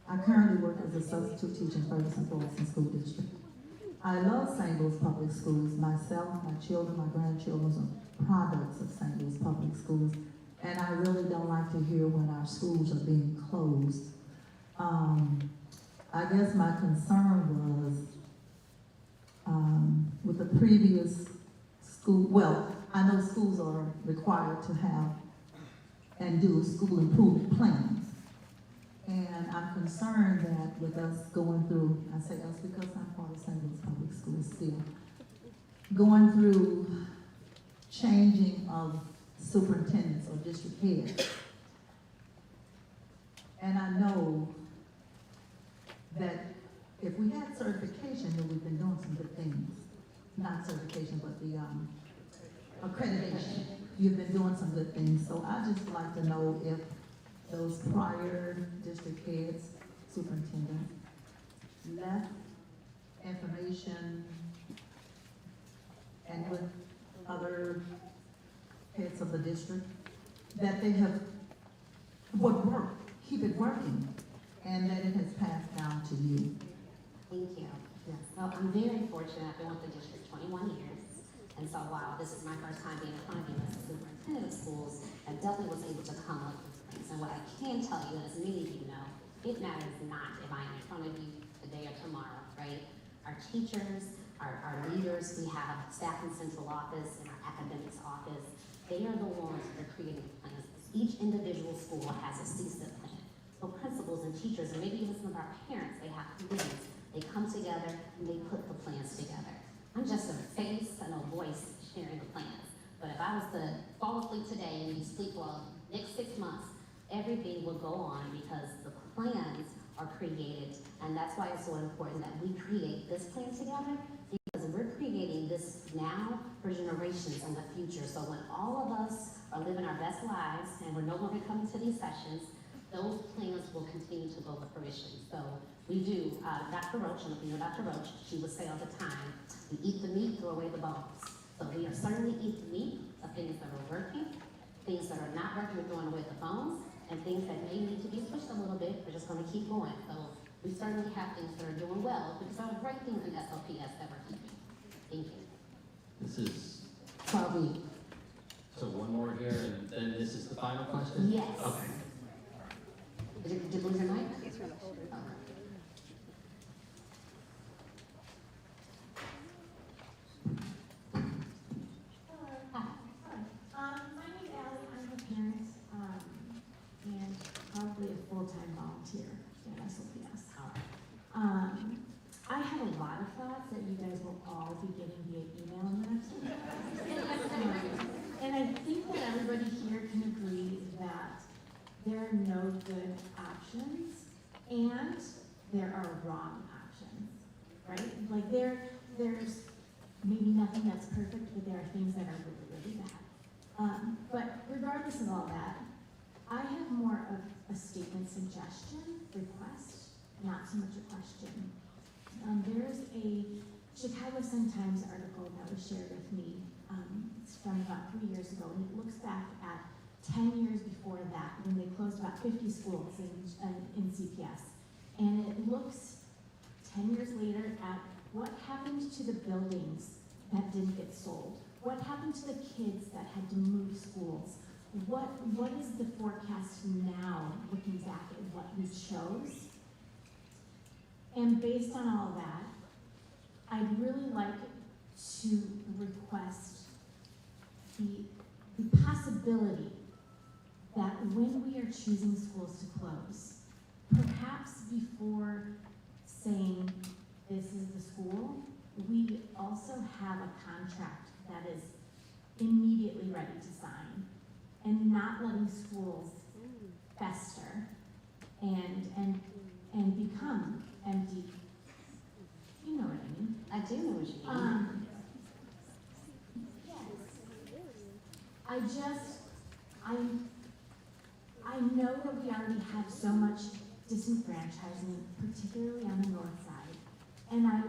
I currently work as a substitute teacher in Ferguson School District. I love St. Louis Public Schools. Myself, my children, my grandchildren are products of St. Louis Public Schools, and I really don't like to hear when our schools are being closed. I guess my concern was with the previous school, well, I know schools are required to have and do school improvement plans. And I'm concerned that with us going through, I say us because I'm part of St. Louis Public Schools still, going through changing of superintendents or district heads. And I know that if we had certification, then we've been doing some good things. Not certification, but the accreditation. You've been doing some good things. So I just like to know if those prior district heads, superintendents, left information and with other heads of the district, that they have would work, keep it working, and that it has passed down to you. Thank you. Yes. Well, I'm very fortunate. I've been with the district 21 years. And so while this is my first time being in front of you as a superintendent of schools, I definitely was able to come up with things. And what I can tell you, as many of you know, it matters not if I'm in front of you today or tomorrow, right? Our teachers, our leaders, we have staff in central office and our academics office. They are the ones that are creating plans. Each individual school has a CSIP plan. So principals and teachers, and maybe even some of our parents, they have committees. They come together and they put the plans together. I'm just a face and a voice sharing the plans. But if I was to fall asleep today and you sleep well, next 6 months, everything will go on because the plans are created. And that's why it's so important that we create this plan together, because we're creating this now for generations in the future. So when all of us are living our best lives and we're no longer coming to these sessions, those plans will continue to go to fruition. So we do, Dr. Roach, and if you know Dr. Roach, she would say all the time, we eat the meat, throw away the bones. So we are certainly eat the meat of things that are working, things that are not working, we're throwing away the bones, and things that may need to be switched a little bit, we're just gonna keep going. So we certainly have things that are doing well, because there are great things in SLPS that we're keeping. Thank you. This is, Probably. so one more here, and then this is the final question? Yes. Okay. Did you lose your mic? He's trying to hold it. My name is Allie, I'm a parent, and probably a full-time volunteer at SLPS. I have a lot of thoughts that you guys will all be getting via email in the next week. And I think that everybody here can agree that there are no good options and there are wrong options, right? Like there's maybe nothing that's perfect, but there are things that are really, really bad. But regardless of all that, I have more of a statement suggestion, request, not so much a question. There's a Chicago Sun-Times article that was shared with me. It's from about 3 years ago, and it looks back at 10 years before that, when they closed about 50 schools in CPS. And it looks 10 years later at what happened to the buildings that didn't get sold. What happened to the kids that had to move schools? What is the forecast now, looking back at what we chose? And based on all that, I'd really like to request the possibility that when we are choosing schools to close, perhaps before saying this is the school, we also have a contract that is immediately ready to sign, and not letting schools fester and become empty. You know what I mean? I do know what you mean. Yes. I know that we already have so much disenfranchisement, particularly on the north side, and I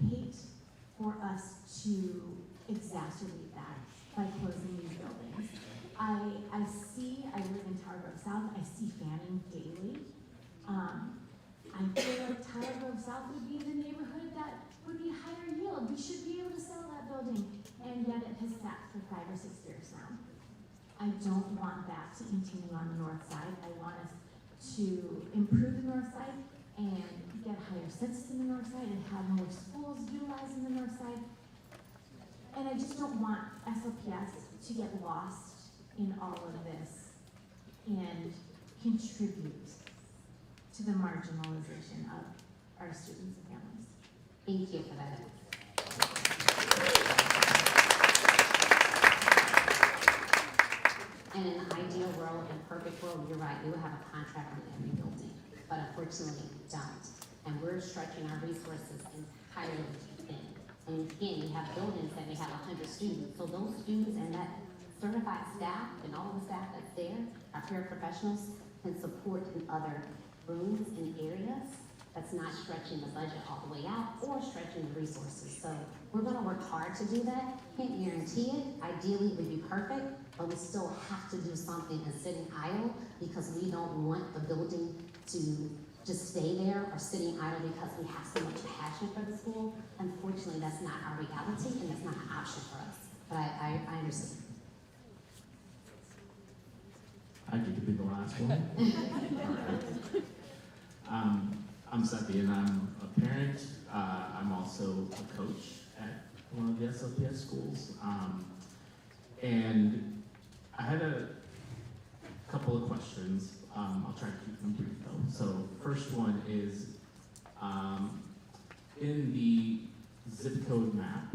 hate for us to exacerbate that by closing these buildings. I live in Tower Grove South, I see Fanning daily. I feel like Tower Grove South would be the neighborhood that would be higher yield. We should be able to sell that building, and yet it has sat for 5 or 6 years now. I don't want that to continue on the north side. I want us to improve the north side and get higher census in the north side and have more schools utilizing the north side. And I just don't want SLPS to get lost in all of this and contribute to the marginalization of our students and families. Thank you for that. In an ideal world, in a perfect world, you're right, we would have a contract on every building, but unfortunately we don't. And we're stretching our resources entirely thin. And again, we have buildings that may have 100 students, so those students and that certified staff and all of the staff that's there, our paraprofessionals, can support in other rooms and areas. That's not stretching the budget all the way out or stretching the resources. So we're gonna work hard to do that. Can't guarantee it. Ideally, it would be perfect, but we still have to do something and sitting idle because we don't want the building to just stay there or sitting idle because we have so much passion for the school. Unfortunately, that's not our reality and that's not an option for us. But I understand. I get to be the last one. I'm Seti and I'm a parent. I'm also a coach at one of the SLPS schools. And I had a couple of questions. I'll try to keep them brief though. So first one is, in the zip code map,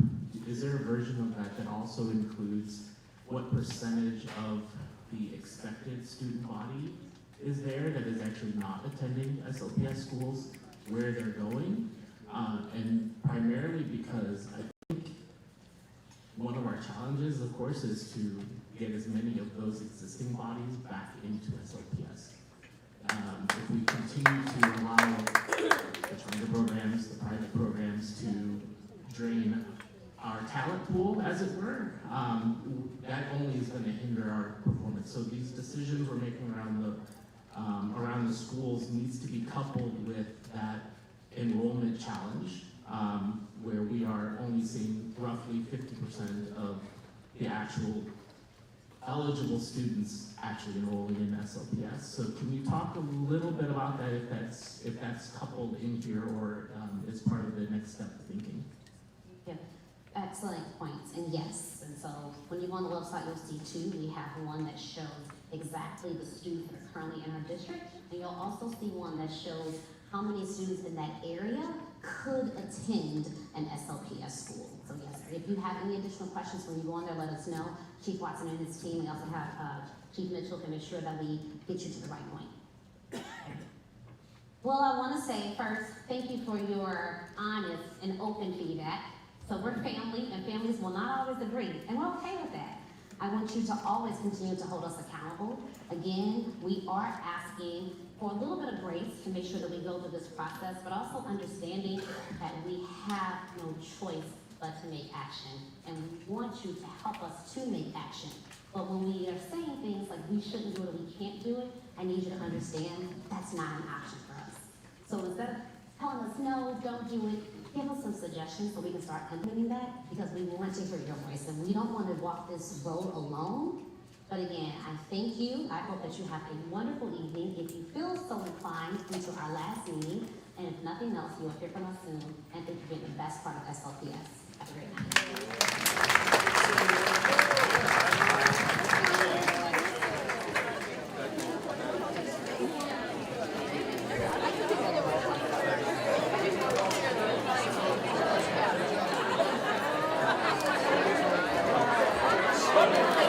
is there a version of that that also includes what percentage of the expected student body is there that is actually not attending SLPS schools, where they're going? And primarily because I think one of our challenges, of course, is to get as many of those existing bodies back into SLPS. If we continue to allow the charter programs, the private programs to drain our talent pool, as it were, that only is going to hinder our performance. So these decisions we're making around the schools needs to be coupled with that enrollment challenge, where we are only seeing roughly 50% of the actual eligible students actually enrolling in SLPS. So can you talk a little bit about that, if that's coupled in here or is part of the next step of thinking? Yeah, excellent points, and yes. And so when you go on the website, you'll see two. We have one that shows exactly the students that are currently in our district, and you'll also see one that shows how many students in that area could attend an SLPS school. So yes, sir. If you have any additional questions when you go on there, let us know. Chief Watson and his team, we also have Chief Mitchell can make sure that we get you to the right point. Well, I want to say first, thank you for your honest and open feedback. So we're family, and families will not always agree, and we're okay with that. I want you to always continue to hold us accountable. Again, we are asking for a little bit of grace to make sure that we go through this process, but also understanding that we have no choice but to make action. And we want you to help us to make action. But when we are saying things like we shouldn't do it or we can't do it, I need you to understand that's not an option for us. So instead of telling us no, don't do it, give us some suggestions so we can start implementing that, because we want to hear your voice and we don't want to walk this road alone. But again, I thank you. I hope that you have a wonderful evening. If you feel so inclined, into our last meeting, and if nothing else, you'll hear from us soon. And thank you for being the best part of SLPS. Have a great night.